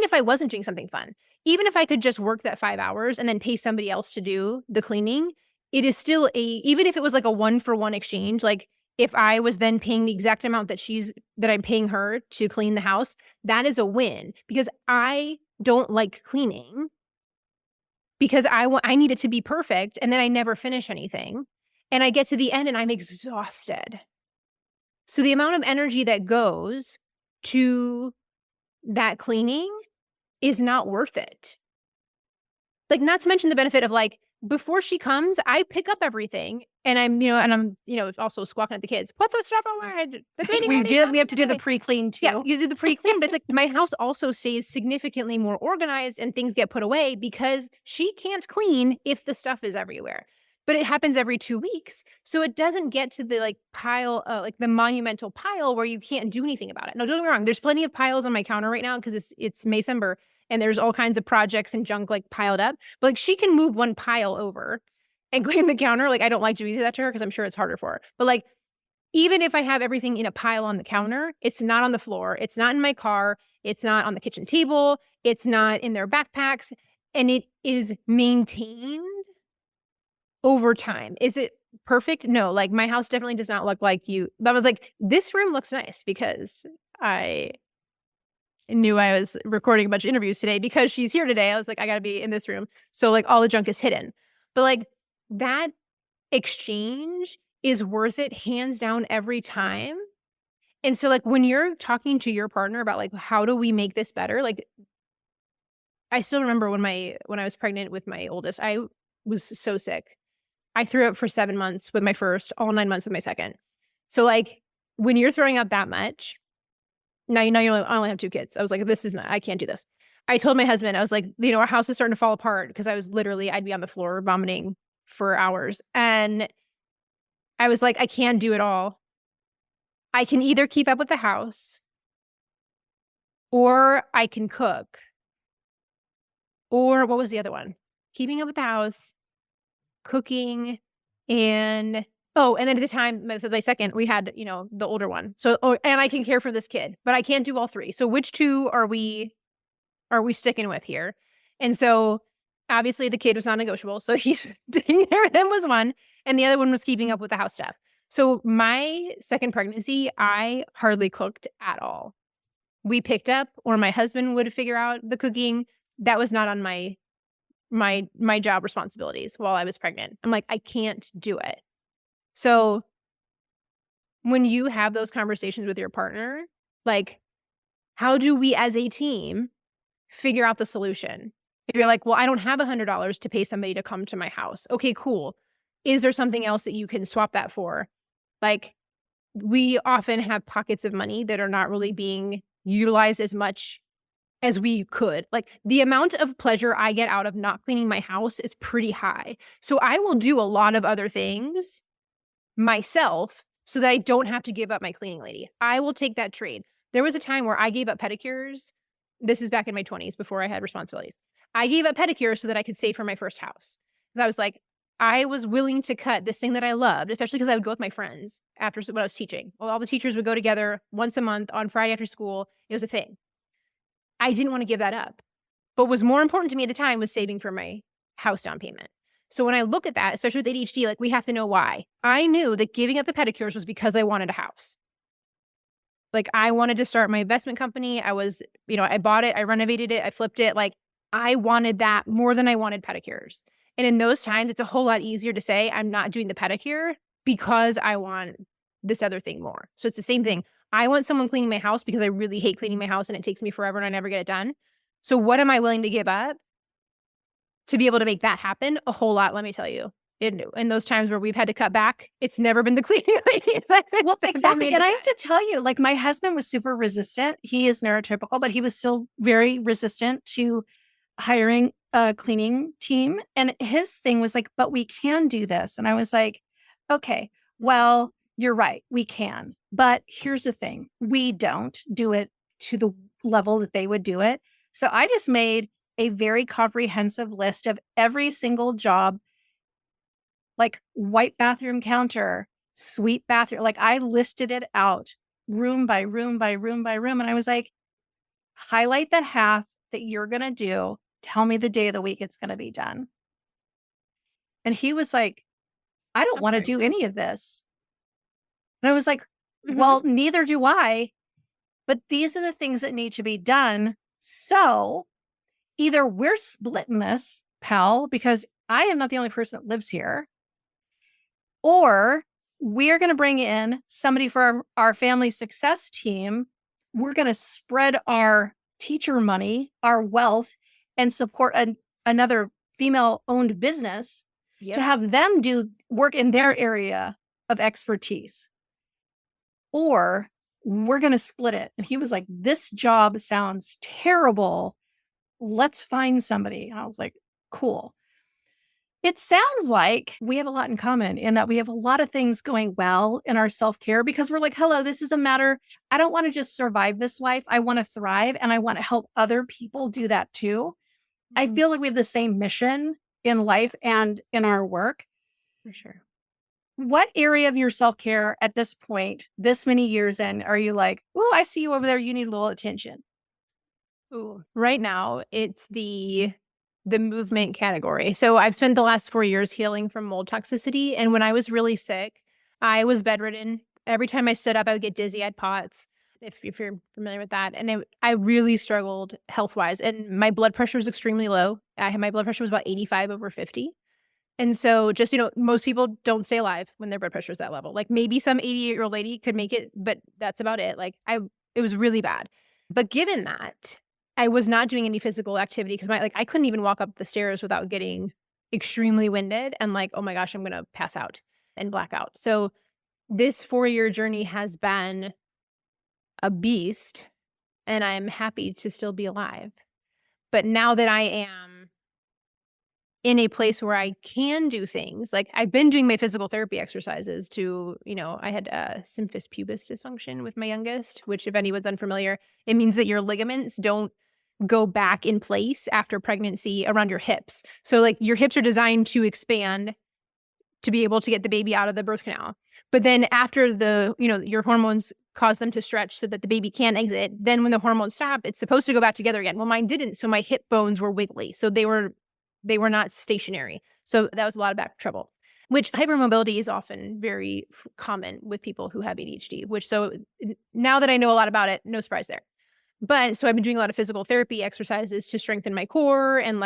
if I wasn't doing something fun, even if I could just work that 5 hours and then pay somebody else to do the cleaning, it is still even if it was like a 1-for-1 exchange, like if I was then paying the exact amount that I'm paying her to clean the house, that is a win because I don't like cleaning because I need it to be perfect and then I never finish anything. And I get to the end and I'm exhausted. So the amount of energy that goes to that cleaning is not worth it. Like, not to mention the benefit of like, before she comes, I pick up everything and I'm also squawking at the kids. Put the stuff away. The cleaning We have to do the pre-clean too. Yeah, you do the pre-clean, but like my house also stays significantly more organized and things get put away because she can't clean if the stuff is everywhere. But it happens every 2 weeks. So it doesn't get to the like pile, like the monumental pile where you can't do anything about it. No, don't get me wrong. There's plenty of piles on my counter right now because it's Maycember and there's all kinds of projects and junk like piled up. But like she can move one pile over and clean the counter. Like I don't like doing that to her because I'm sure it's harder for her. But like even if I have everything in a pile on the counter, it's not on the floor. It's not in my car. It's not on the kitchen table. It's not in their backpacks. And it is maintained over time. Is it perfect? No, like my house definitely does not look like you. That was like, this room looks nice because I knew I was recording a bunch of interviews today because she's here today. I was like, I got to be in this room. So like all the junk is hidden. But like that exchange is worth it hands down every time. And so like when you're talking to your partner about like, how do we make this better? Like I still remember when I was pregnant with my oldest, I was so sick. I threw up for 7 months with my first, all 9 months with my second. So like when you're throwing up that much, now you only have 2 kids. I was like, I can't do this. I told my husband, I was like, our house is starting to fall apart because I'd be on the floor vomiting for hours. And I was like, I can't do it all. I can either keep up with the house or I can cook. Or what was the other one? Keeping up with the house, cooking, and then at the time, my second, we had, the older one. So, and I can care for this kid, but I can't do all 3. So which 2 are we sticking with here? And so obviously the kid was non-negotiable. So he's taking care of them was one. And the other one was keeping up with the house stuff. So my second pregnancy, I hardly cooked at all. We picked up, or my husband would figure out the cooking. That was not on my job responsibilities while I was pregnant. I'm like, I can't do it. So when you have those conversations with your partner, like, how do we as a team figure out the solution? If you're like, well, I don't have $100 to pay somebody to come to my house. Okay, cool. Is there something else that you can swap that for? Like, we often have pockets of money that are not really being utilized as much as we could. Like the amount of pleasure I get out of not cleaning my house is pretty high. So I will do a lot of other things myself so that I don't have to give up my cleaning lady. I will take that trade. There was a time where I gave up pedicures. This is back in my 20s before I had responsibilities. I gave up pedicures so that I could save for my first house. Because I was like, I was willing to cut this thing that I loved, especially because I would go with my friends after when I was teaching. Well, all the teachers would go together once a month on Friday after school. It was a thing. I didn't want to give that up. But what was more important to me at the time was saving for my house down payment. So when I look at that, especially with ADHD, like we have to know why. I knew that giving up the pedicures was because I wanted a house. Like I wanted to start my investment company. I was, I bought it, I renovated it, I flipped it. Like I wanted that more than I wanted pedicures. And in those times, it's a whole lot easier to say I'm not doing the pedicure because I want this other thing more. So it's the same thing. I want someone cleaning my house because I really hate cleaning my house and it takes me forever and I never get it done. So what am I willing to give up to be able to make that happen? A whole lot, let me tell you. In those times where we've had to cut back, it's never been the cleaning lady. Well, exactly. And I have to tell you, like my husband was super resistant. He is neurotypical, but he was still very resistant to hiring a cleaning team. And his thing was like, but we can do this. And I was like, okay, well, you're right. We can. But here's the thing. We don't do it to the level that they would do it. So I just made a very comprehensive list of every single job like white bathroom counter, suite bathroom. Like I listed it out room by room by room by room. And I was like, highlight the half that you're going to do. Tell me the day of the week it's going to be done. And he was like, I don't want to do any of this. And I was like, well, neither do I. But these are the things that need to be done. So either we're splitting this, pal, because I am not the only person that lives here, or we're going to bring in somebody for our family success team. We're going to spread our teacher money, our wealth, and support another female-owned business to have them do work in their area of expertise. Or we're going to split it. And he was like, this job sounds terrible. Let's find somebody. And I was like, cool. It sounds like we have a lot in common in that we have a lot of things going well in our self-care because we're like, hello, this is a matter. I don't want to just survive this life. I want to thrive and I want to help other people do that too. I feel like we have the same mission in life and in our work. For sure. What area of your self-care at this point, this many years in, are you like, oh, I see you over there. You need a little attention. Ooh, right now it's the movement category. So I've spent the last 4 years healing from mold toxicity. And when I was really sick, I was bedridden. Every time I stood up, I would get dizzy. I had POTS, if you're familiar with that. And I really struggled health-wise. And my blood pressure was extremely low. My blood pressure was about 85/50. And so just, most people don't stay alive when their blood pressure is that level. Like maybe some 88-year-old lady could make it, but that's about it. Like it was really bad. But given that, I was not doing any physical activity because I couldn't even walk up the stairs without getting extremely winded and like, oh my gosh, I'm going to pass out and black out. So this 4-year journey has been a beast and I'm happy to still be alive. But now that I am in a place where I can do things, like I've been doing my physical therapy exercises to, I had symphysis pubis dysfunction with my youngest, which if anyone's unfamiliar, it means that your ligaments don't go back in place after pregnancy around your hips. So like your hips are designed to expand to be able to get the baby out of the birth canal. But then after your hormones cause them to stretch so that the baby can't exit, then when the hormones stop, it's supposed to go back together again. Well, mine didn't. So my hip bones were wiggly. So they were not stationary. So that was a lot of back trouble, which hypermobility is often very common with people who have ADHD, so now that I know a lot about it, no surprise there. But so I've been doing a lot of physical therapy exercises to strengthen my core and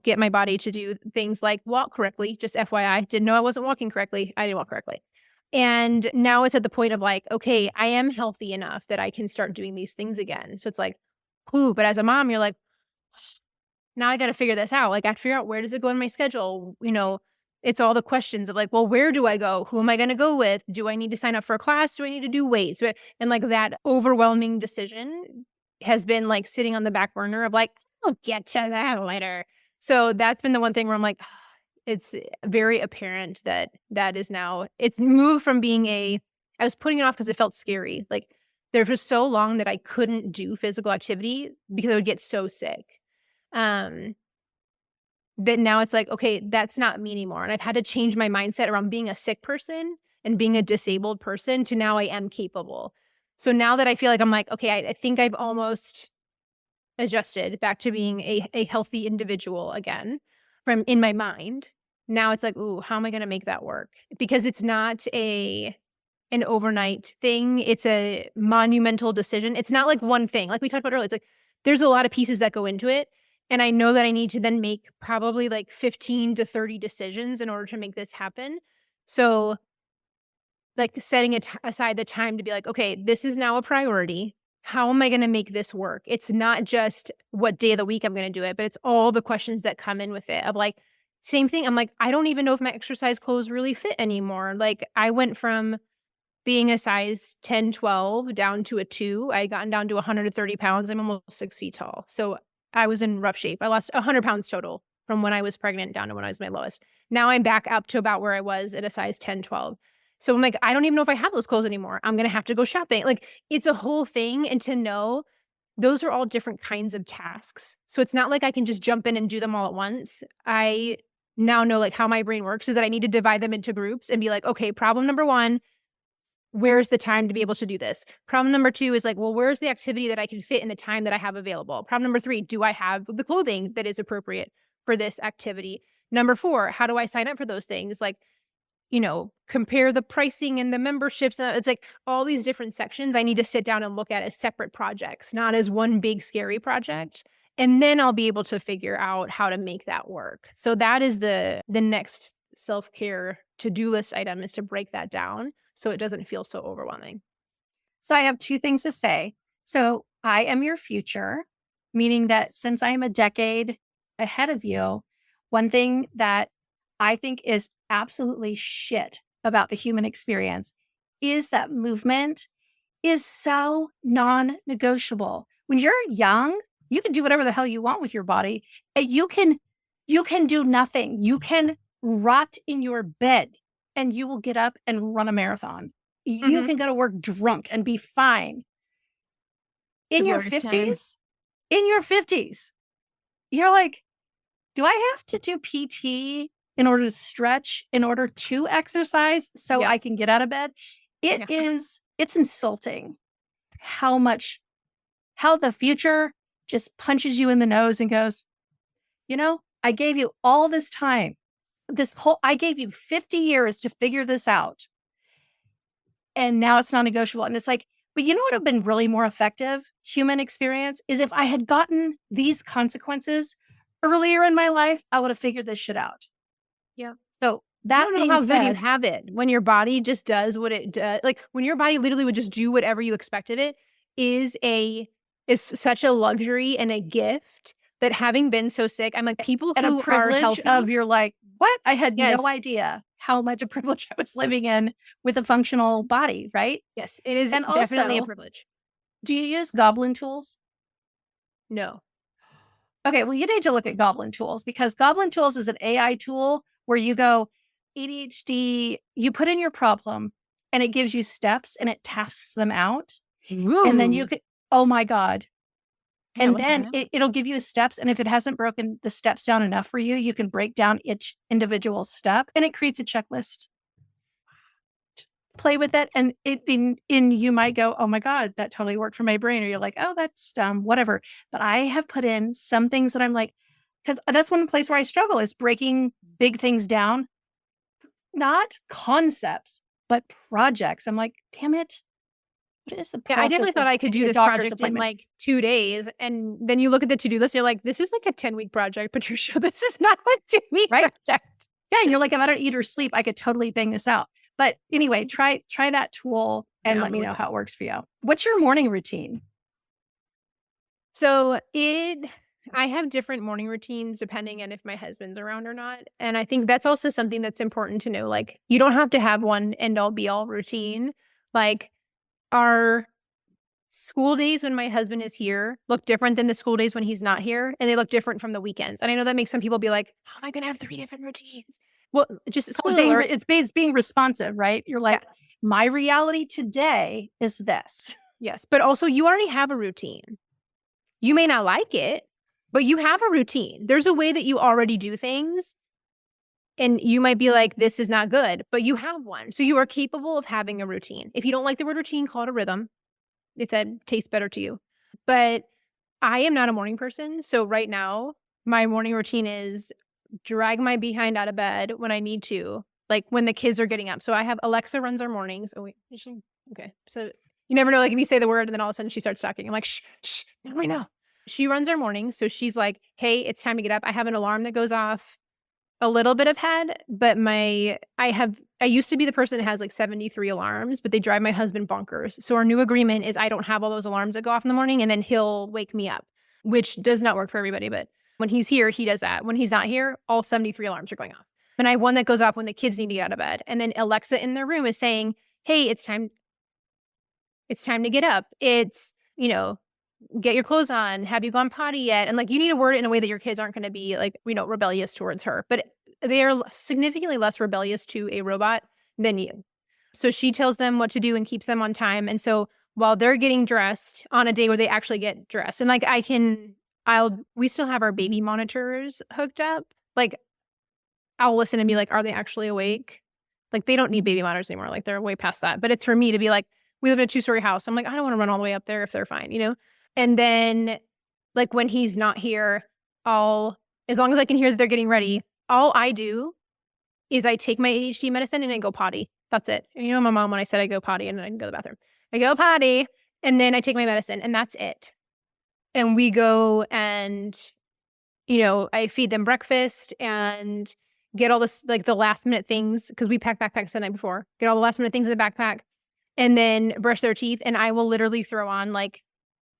get my body to do things like walk correctly. Just FYI, didn't know I wasn't walking correctly. I didn't walk correctly. And now it's at the point of like, okay, I am healthy enough that I can start doing these things again. So it's like, ooh, but as a mom, you're like, now I got to figure this out. Like I have to figure out where does it go in my schedule? It's all the questions of like, well, where do I go? Who am I going to go with? Do I need to sign up for a class? Do I need to do weights? And like that overwhelming decision has been like sitting on the back burner of like, I'll get to that later. So that's been the one thing where I'm like, it's very apparent that is now, it's moved from being I was putting it off because it felt scary. Like there was so long that I couldn't do physical activity because I would get so sick. That now it's like, okay, that's not me anymore. And I've had to change my mindset around being a sick person and being a disabled person to now I am capable. So now that I feel like I'm like, okay, I think I've almost adjusted back to being a healthy individual again from in my mind. Now it's like, ooh, how am I going to make that work? Because it's not an overnight thing. It's a monumental decision. It's not like one thing. Like we talked about earlier, it's like there's a lot of pieces that go into it. And I know that I need to then make probably like 15 to 30 decisions in order to make this happen. So like setting aside the time to be like, okay, this is now a priority. How am I going to make this work? It's not just what day of the week I'm going to do it, but it's all the questions that come in with it of like, same thing. I'm like, I don't even know if my exercise clothes really fit anymore. Like I went from being a size 10, 12 down to a 2. I gotten down to 130 pounds. I'm almost 6 feet tall. So I was in rough shape. I lost 100 pounds total from when I was pregnant down to when I was my lowest. Now I'm back up to about where I was at a size 10, 12. So I'm like, I don't even know if I have those clothes anymore. I'm going to have to go shopping. Like it's a whole thing. And to know those are all different kinds of tasks. So it's not like I can just jump in and do them all at once. I now know like how my brain works is that I need to divide them into groups and be like, okay, problem number 1, where's the time to be able to do this? Problem number 2 is like, well, where's the activity that I can fit in the time that I have available? Problem number 3, do I have the clothing that is appropriate for this activity? Number 4, how do I sign up for those things? Like, compare the pricing and the memberships. It's like all these different sections I need to sit down and look at as separate projects, not as one big scary project. And then I'll be able to figure out how to make that work. So that is the next self-care to-do list item, is to break that down so it doesn't feel so overwhelming. So I have 2 things to say. So I am your future, meaning that since I am a decade ahead of you, one thing that I think is absolutely shit about the human experience is that movement is so non-negotiable. When you're young, you can do whatever the hell you want with your body. And you can do nothing. You can rot in your bed and you will get up and run a marathon. You can go to work drunk and be fine. In your 50s, you're like, do I have to do PT in order to stretch, in order to exercise so I can get out of bed? It's insulting how the future just punches you in the nose and goes, I gave you all this time, I gave you 50 years to figure this out. And now it's non-negotiable. And it's like, but you know what would have been really more effective human experience is if I had gotten these consequences earlier in my life, I would have figured this shit out. Yeah. So that I don't know how good you have it when your body just does what it does. Like when your body literally would just do whatever you expect of it is such a luxury and a gift that, having been so sick, I'm like, people and who a privilege are healthy of you're like, what? I had no idea how much a privilege I was living in with a functional body, right? Yes, it is And definitely also, a privilege. Do you use Goblin Tools? No. Okay, well, you need to look at Goblin Tools, because Goblin Tools is an AI tool where you go, ADHD, you put in your problem and it gives you steps and it tasks them out. Ooh. And then you could, oh my God. Yeah, And then it'll give you steps. And if it hasn't broken the steps down enough for you, you can break down each individual step and it creates a checklist. Play with it. And you might go, oh my God, that totally worked for my brain. Or you're like, oh, that's whatever. But I have put in some things that I'm like, because that's one place where I struggle is breaking big things down, not concepts, but projects. I'm like, damn it. What is the process? Yeah, I definitely thought I could do this project in like 2 days. And then you look at the to-do list, you're like, this is like a 10-week project, Patricia. This is not a 2-week project. Yeah. And you're like, if I don't eat or sleep, I could totally bang this out. But anyway, try that tool and let me know how it works for you. What's your morning routine? So I have different morning routines depending on if my husband's around or not. And I think that's also something that's important to know. Like, you don't have to have one end all be all routine. Like, our school days when my husband is here look different than the school days when he's not here. And they look different from the weekends. And I know that makes some people be like, how am I going to have 3 different routines? Well, just it's being responsive, right? You're like, my reality today is this. Yes. But also you already have a routine. You may not like it, but you have a routine. There's a way that you already do things. And you might be like, this is not good, but you have one. So you are capable of having a routine. If you don't like the word routine, call it a rhythm, if that tastes better to you. But I am not a morning person. So right now, my morning routine is drag my behind out of bed when I need to, like when the kids are getting up. So I have Alexa runs our mornings. Oh, wait. Okay. So you never know, like if you say the word and then all of a sudden she starts talking. I'm like, shh, now I know. She runs our mornings. So she's like, hey, it's time to get up. I have an alarm that goes off. A little bit of head, but I used to be the person that has like 73 alarms, but they drive my husband bonkers. So our new agreement is I don't have all those alarms that go off in the morning and then he'll wake me up, which does not work for everybody. But when he's here, he does that. When he's not here, all 73 alarms are going off. And I have one that goes off when the kids need to get out of bed. And then Alexa in their room is saying, hey, it's time to get up. It's, get your clothes on. Have you gone potty yet? And like, you need to word it in a way that your kids aren't going to be like, rebellious towards her, but they are significantly less rebellious to a robot than you. So she tells them what to do and keeps them on time. And so while they're getting dressed on a day where they actually get dressed, and like we still have our baby monitors hooked up. Like I'll listen and be like, are they actually awake? Like, they don't need baby monitors anymore. Like, they're way past that. But it's for me to be like, we live in a 2-story house. I'm like, I don't want to run all the way up there if they're fine, you know? And then, like, when he's not here, as long as I can hear that they're getting ready, all I do is I take my ADHD medicine and I go potty. That's it. And you know my mom when I said I go potty and I can go to the bathroom. I go potty and then I take my medicine and that's it. And we go and, I feed them breakfast and get all this, like the last minute things, because we pack backpacks the night before, get all the last minute things in the backpack and then brush their teeth. And I will literally throw on like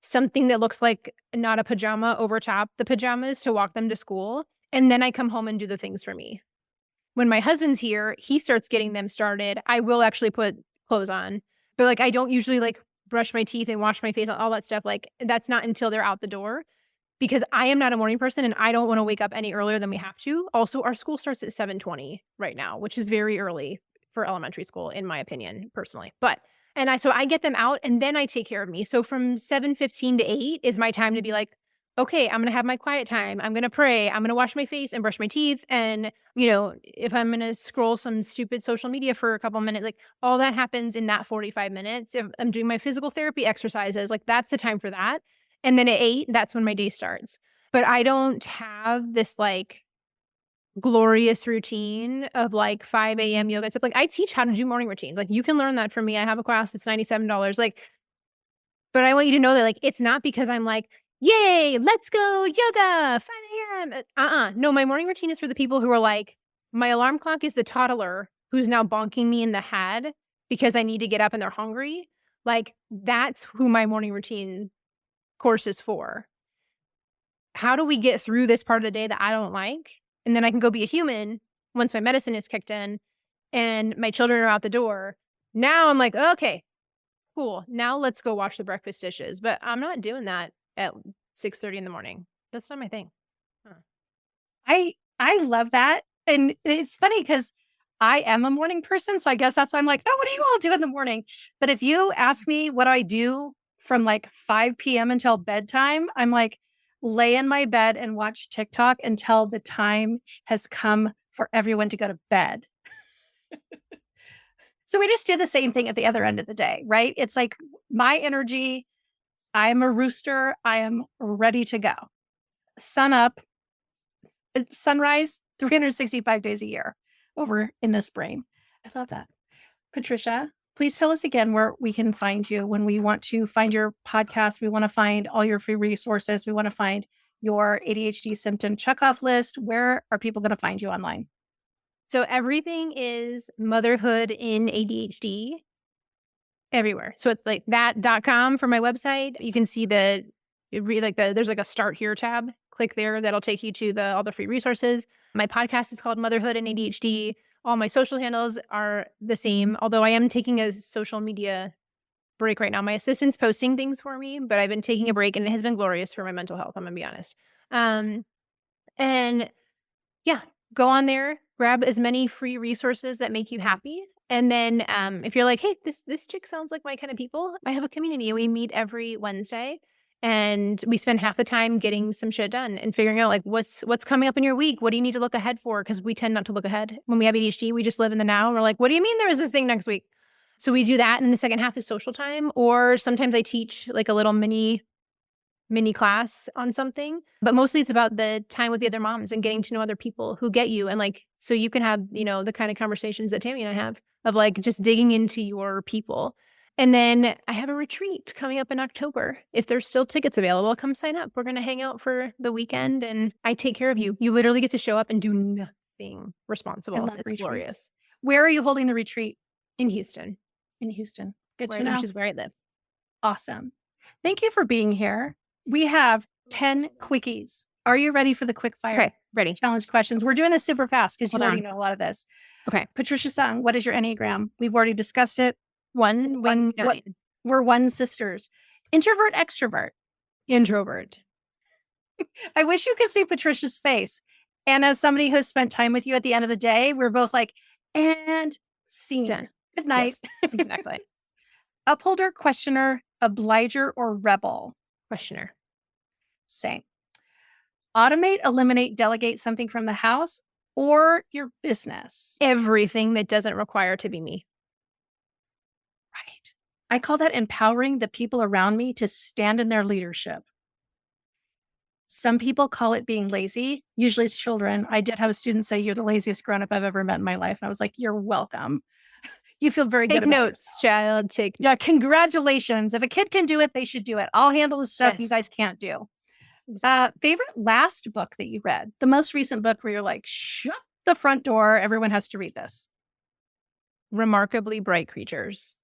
something that looks like not a pajama over top the pajamas to walk them to school. And then I come home and do the things for me. When my husband's here, he starts getting them started. I will actually put clothes on, but like I don't usually like brush my teeth and wash my face, all that stuff. Like that's not until they're out the door because I am not a morning person and I don't want to wake up any earlier than we have to. Also, our school starts at 7:20 right now, which is very early for elementary school, in my opinion, personally. So I get them out and then I take care of me. So from 7:15 to 8 is my time to be like, okay, I'm going to have my quiet time. I'm going to pray. I'm going to wash my face and brush my teeth. And, if I'm going to scroll some stupid social media for a couple minutes, like all that happens in that 45 minutes. If I'm doing my physical therapy exercises, like that's the time for that. And then at 8, that's when my day starts. But I don't have this like glorious routine of like 5 a.m. yoga stuff. Like I teach how to do morning routines. Like you can learn that from me. I have a class. It's $97. Like, but I want you to know that like, it's not because I'm like, yay, let's go yoga, 5 a.m. No, my morning routine is for the people who are like, my alarm clock is the toddler who's now bonking me in the head because I need to get up and they're hungry. Like that's who my morning routine course is for. How do we get through this part of the day that I don't like? And then I can go be a human once my medicine is kicked in and my children are out the door. Now I'm like, okay, cool. Now let's go wash the breakfast dishes. But I'm not doing that at 6:30 in the morning. That's not my thing. Huh. I love that. And it's funny because I am a morning person. So I guess that's why I'm like, oh, what do you all do in the morning? But if you ask me what I do from like 5 p.m. until bedtime, I'm like, lay in my bed and watch TikTok until the time has come for everyone to go to bed. So we just do the same thing at the other end of the day, right? It's like my energy, I'm a rooster. I am ready to go. Sun up, sunrise, 365 days a year over in this brain. I love that. Patricia, please tell us again where we can find you when we want to find your podcast. We want to find all your free resources. We want to find your ADHD symptom checkoff list. Where are people going to find you online? So everything is Motherhood in ADHD everywhere. So it's like that.com for my website. You can see there's like a start here tab. Click there. That'll take you to all the free resources. My podcast is called Motherhood and ADHD. All my social handles are the same, although I am taking a social media break right now. My assistant's posting things for me, but I've been taking a break and it has been glorious for my mental health. I'm going to be honest. And yeah, go on there, grab as many free resources that make you happy. And then if you're like, hey, this chick sounds like my kind of people, I have a community. We meet every Wednesday and we spend half the time getting some shit done and figuring out like what's coming up in your week. What do you need to look ahead for? Because we tend not to look ahead. When we have ADHD, we just live in the now. And we're like, what do you mean there is this thing next week? So we do that. And the second half is social time. Or sometimes I teach like a little mini class on something, but mostly it's about the time with the other moms and getting to know other people who get you. And like, so you can have, the kind of conversations that Tami and I have of like just digging into your people. And then I have a retreat coming up in October. If there's still tickets available, come sign up. We're going to hang out for the weekend and I take care of you. You literally get to show up and do nothing responsible. It's retreats. Glorious. Where are you holding the retreat? In Houston. In Houston. Good to know. Which is where I live. Awesome. Thank you for being here. We have 10 quickies. Are you ready for the quick fire? Okay, ready. Challenge questions. We're doing this super fast because you already know a lot of this. Okay. Patricia Sung, what is your Enneagram? We've already discussed it. We're one sisters. Introvert, extrovert? Introvert. I wish you could see Patricia's face. And as somebody who's spent time with you at the end of the day, we're both like, and scene. Done. Good night. Yes, exactly. Upholder, questioner, obliger, or rebel? Questioner. Same. Automate, eliminate, delegate something from the house, or your business? Everything that doesn't require to be me. Right. I call that empowering the people around me to stand in their leadership. Some people call it being lazy. Usually it's children. I did have a student say, "You're the laziest grown-up I've ever met in my life." And I was like, "You're welcome." You feel very good Take about notes, yourself. child. Take Yeah, congratulations. If a kid can do it, they should do it. I'll handle the stuff you Yes. guys can't do. Favorite last book that you read? The most recent book where you're like, shut the front door. Everyone has to read this. Remarkably Bright Creatures.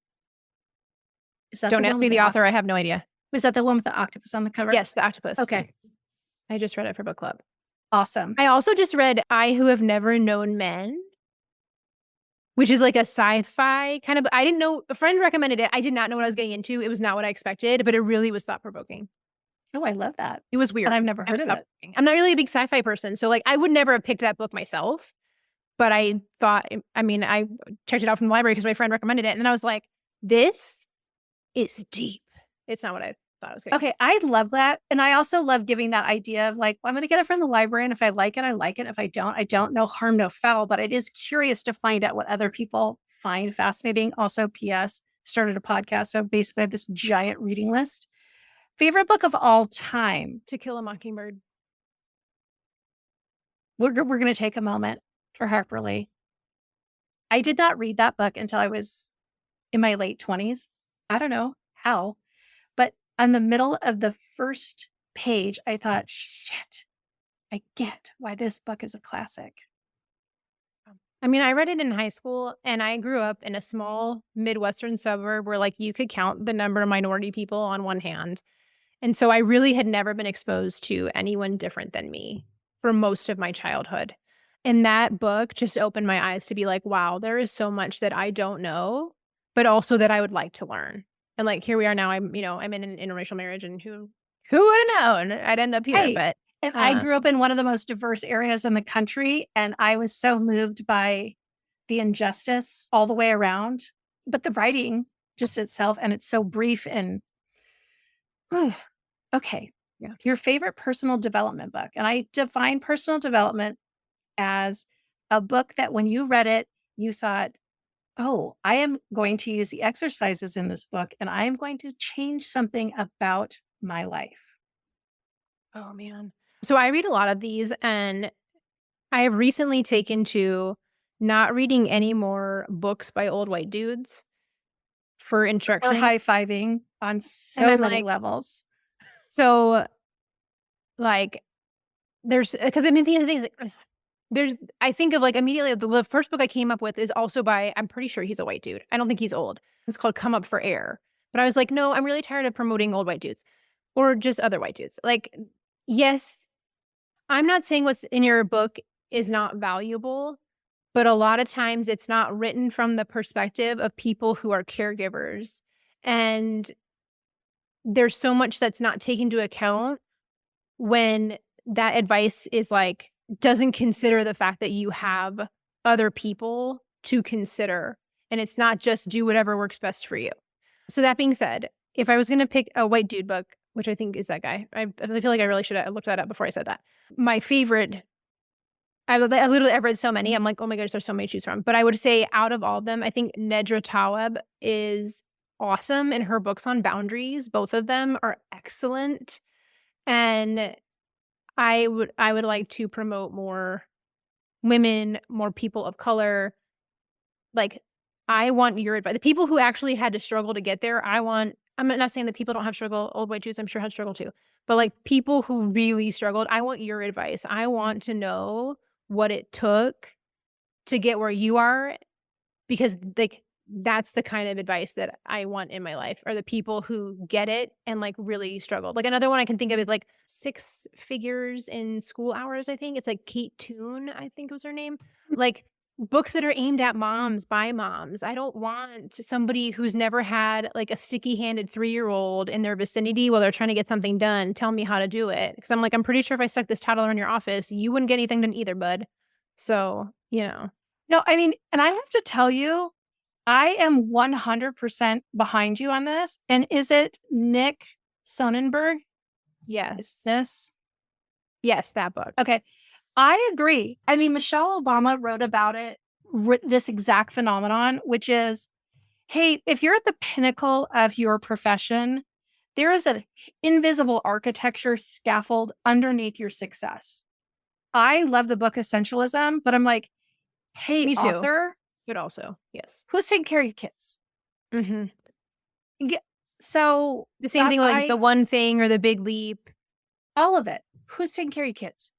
Is that Don't the one ask with me the the author. I have no idea. Was that the one with the octopus on the cover? Yes, the octopus. Okay. I just read it for book club. Awesome. I also just read I Who Have Never Known Men, which is like a sci-fi kind of. I didn't know. A friend recommended it. I did not know what I was getting into. It was not what I expected, but it really was thought-proprovoking. Oh, I love that. It was weird. And I've never heard of it. Thought-provoking. I'm not really a big sci-fi person, so like I would never have picked that book myself. But I thought, I mean, I checked it out from the library because my friend recommended it, and I was like, this is deep. It's not what I thought it was going to be. Okay, I love that. And I also love giving that idea of like, well, I'm going to get it from the library. And if I like it, I like it. If I don't. No harm, no foul. But it is curious to find out what other people find fascinating. Also, P.S. started a podcast. So basically I have this giant reading list. Favorite book of all time? To Kill a Mockingbird. We're going to take a moment for Harper Lee. I did not read that book until I was in my late 20s. I don't know how, but on the middle of the first page, I thought, shit, I get why this book is a classic. I mean, I read it in high school, and I grew up in a small Midwestern suburb where like you could count the number of minority people on one hand. And so I really had never been exposed to anyone different than me for most of my childhood. And that book just opened my eyes to be like, wow, there is so much that I don't know, but also that I would like to learn. And like, here we are now, I'm in an interracial marriage, and who would have known I'd end up here? Right. But And I grew up in one of the most diverse areas in the country, and I was so moved by the injustice all the way around. But the writing just itself, and it's so brief and okay. Yeah. Your favorite personal development book. And I define personal development as a book that when you read it, you thought, oh, I am going to use the exercises in this book and I am going to change something about my life. Oh, man. So I read a lot of these, and I have recently taken to not reading any more books by old white dudes for instruction. Or high-fiving on so I'm many like- levels. So, like, there's, because I mean, the other thing is, like, I think of like immediately the first book I came up with is also by, I'm pretty sure he's a white dude. I don't think he's old. It's called Come Up for Air. But I was like, no, I'm really tired of promoting old white dudes or just other white dudes. Like, yes, I'm not saying what's in your book is not valuable, but a lot of times it's not written from the perspective of people who are caregivers. And there's so much that's not taken into account when that advice is like, doesn't consider the fact that you have other people to consider. And it's not just do whatever works best for you. So that being said, if I was going to pick a white dude book, which I think is that guy, I feel like I really should have looked that up before I said that. My favorite, I've read so many. I'm like, oh my gosh, there's so many to choose from. But I would say out of all of them, I think Nedra Tawwab is awesome. And her books on boundaries, both of them are excellent. And I would like to promote more women, more people of color. Like, I want your advice. The people who actually had to struggle to get there, I'm not saying that people don't have struggle. Old white Jews, I'm sure had struggle too. But like people who really struggled, I want your advice. I want to know what it took to get where you are, because like that's the kind of advice that I want in my life, are the people who get it and like really struggled. Like another one I can think of is like 6 Figures in School Hours. I think it's like Kate Toon, I think was her name. Like books that are aimed at moms by moms. I don't want somebody who's never had like a sticky-handed 3-year-old in their vicinity while they're trying to get something done tell me how to do it. Because I'm like, I'm pretty sure if I stuck this toddler in your office, you wouldn't get anything done either, bud. So, No, I mean, and I have to tell you, I am 100% behind you on this. And is it Nick Sonnenberg? Yes. This? Yes, that book. Okay. I agree. I mean, Michelle Obama wrote about it, this exact phenomenon, which is, hey, if you're at the pinnacle of your profession, there is an invisible architecture scaffold underneath your success. I love the book Essentialism, but I'm like, hey, Me too. author, But also, yes. who's taking care of your kids? Mm-hmm. So The same thing, like the one thing or the big leap. all of it. Who's taking care of your kids?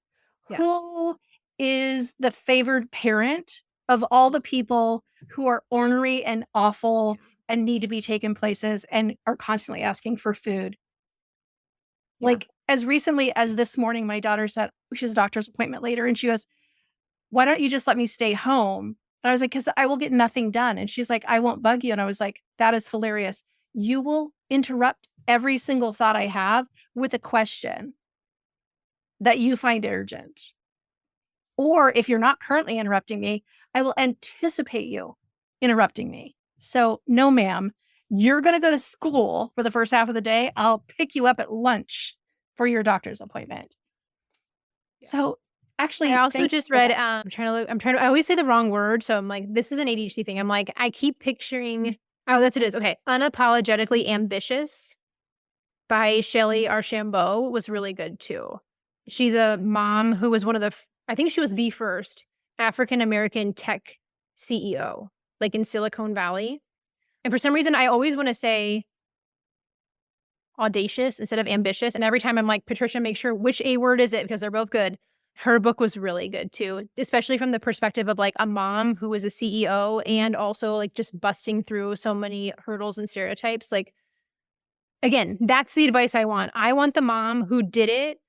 Yeah. Who is the favored parent of all the people who are ornery and awful and need to be taken places and are constantly asking for food? Yeah. Like as recently as this morning, my daughter said, she has a doctor's appointment later, and she goes, why don't you just let me stay home? And I was like, because I will get nothing done. And she's like, I won't bug you. And I was like, that is hilarious. You will interrupt every single thought I have with a question that you find urgent. Or if you're not currently interrupting me, I will anticipate you interrupting me. So no, ma'am, you're going to go to school for the first half of the day. I'll pick you up at lunch for your doctor's appointment. Yeah. So actually, I also just read, I always say the wrong word. So I'm like, this is an ADHD thing. I'm like, I keep picturing, oh, that's what it is. Okay. Unapologetically Ambitious by Shelley Archambault was really good too. She's a mom who was one of the, I think she was the first African-American tech CEO, like in Silicon Valley. And for some reason, I always want to say audacious instead of ambitious. And every time I'm like, Patricia, make sure which A word is it? Because they're both good. Her book was really good too, especially from the perspective of like a mom who was a CEO and also like just busting through so many hurdles and stereotypes. Like, again, that's the advice I want. I want the mom who did it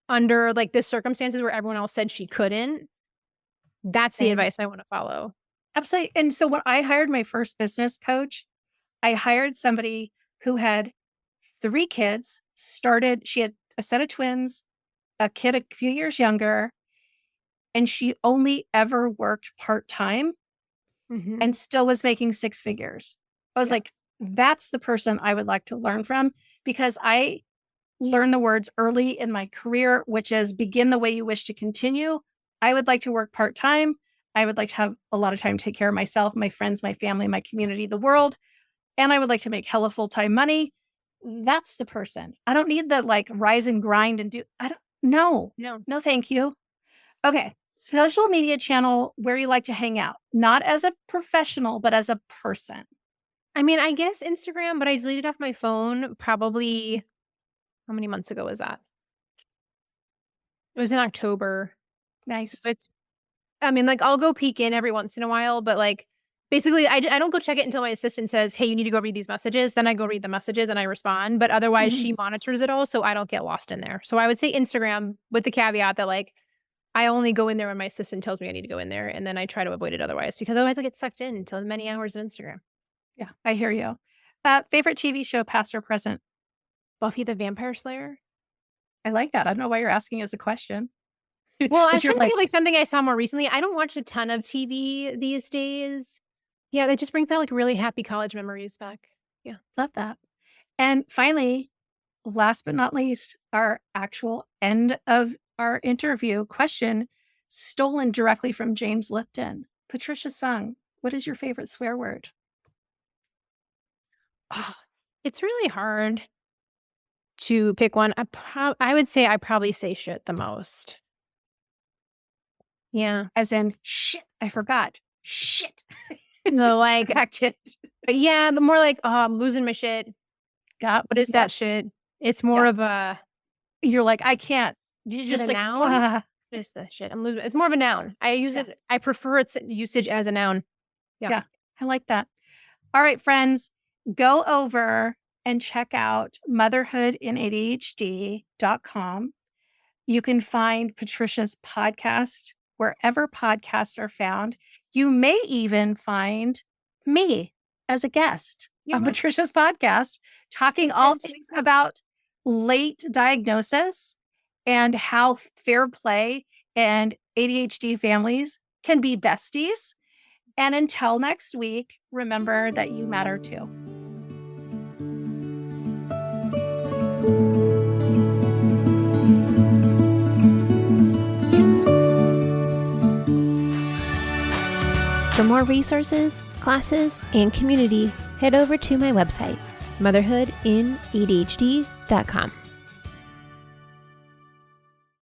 under like the circumstances where everyone else said she couldn't. That's the advice I want to follow. Absolutely. And so when I hired my first business coach, I hired somebody who had 3 kids, she had a set of twins, a kid a few years younger, and she only ever worked part-time and still was making 6 figures. I was like, that's the person I would like to learn from, because I learned the words early in my career, which is begin the way you wish to continue. I would like to work part-time. I would like to have a lot of time to take care of myself, my friends, my family, my community, the world. And I would like to make hella full-time money. That's the person. I don't need the like rise and grind and no, thank you. Okay. Social media channel where you like to hang out, not as a professional, but as a person. I mean, I guess Instagram, but I deleted off my phone probably, how many months ago was that? It was in October. Nice. So I mean, like I'll go peek in every once in a while, but like basically I don't go check it until my assistant says, hey, you need to go read these messages. Then I go read the messages and I respond. But otherwise she monitors it all, so I don't get lost in there. So I would say Instagram with the caveat that like I only go in there when my assistant tells me I need to go in there. And then I try to avoid it otherwise, because otherwise I get sucked in until many hours of Instagram. Yeah, I hear you. Favorite TV show, past or present? Buffy the Vampire Slayer. I like that. I don't know why you're asking as a question. Well, I was trying to think of like something I saw more recently. I don't watch a ton of TV these days. Yeah, that just brings out like really happy college memories back. Yeah. Love that. And finally, last but not least, our actual end of our interview question, stolen directly from James Lipton. Patricia Sung, what is your favorite swear word? Oh, it's really hard to pick one. I would say I probably say shit the most. Yeah. As in, shit, I forgot. Shit. No, like, Acted. Yeah, but more like, oh, I'm losing my shit. God, what is that shit? It's more of a. You're like, I can't. You just like, noun? What is the shit? I'm losing. It's more of a noun. I use it. I prefer its usage as a noun. Yeah, I like that. All right, friends, go over and check out motherhoodinadhd.com. You can find Patricia's podcast wherever podcasts are found. You may even find me as a guest on Patricia's podcast, talking all things about late diagnosis and how fair play and ADHD families can be besties. And until next week, remember that you matter too. more resources, classes, and community, head over to my website, motherhoodinadhd.com.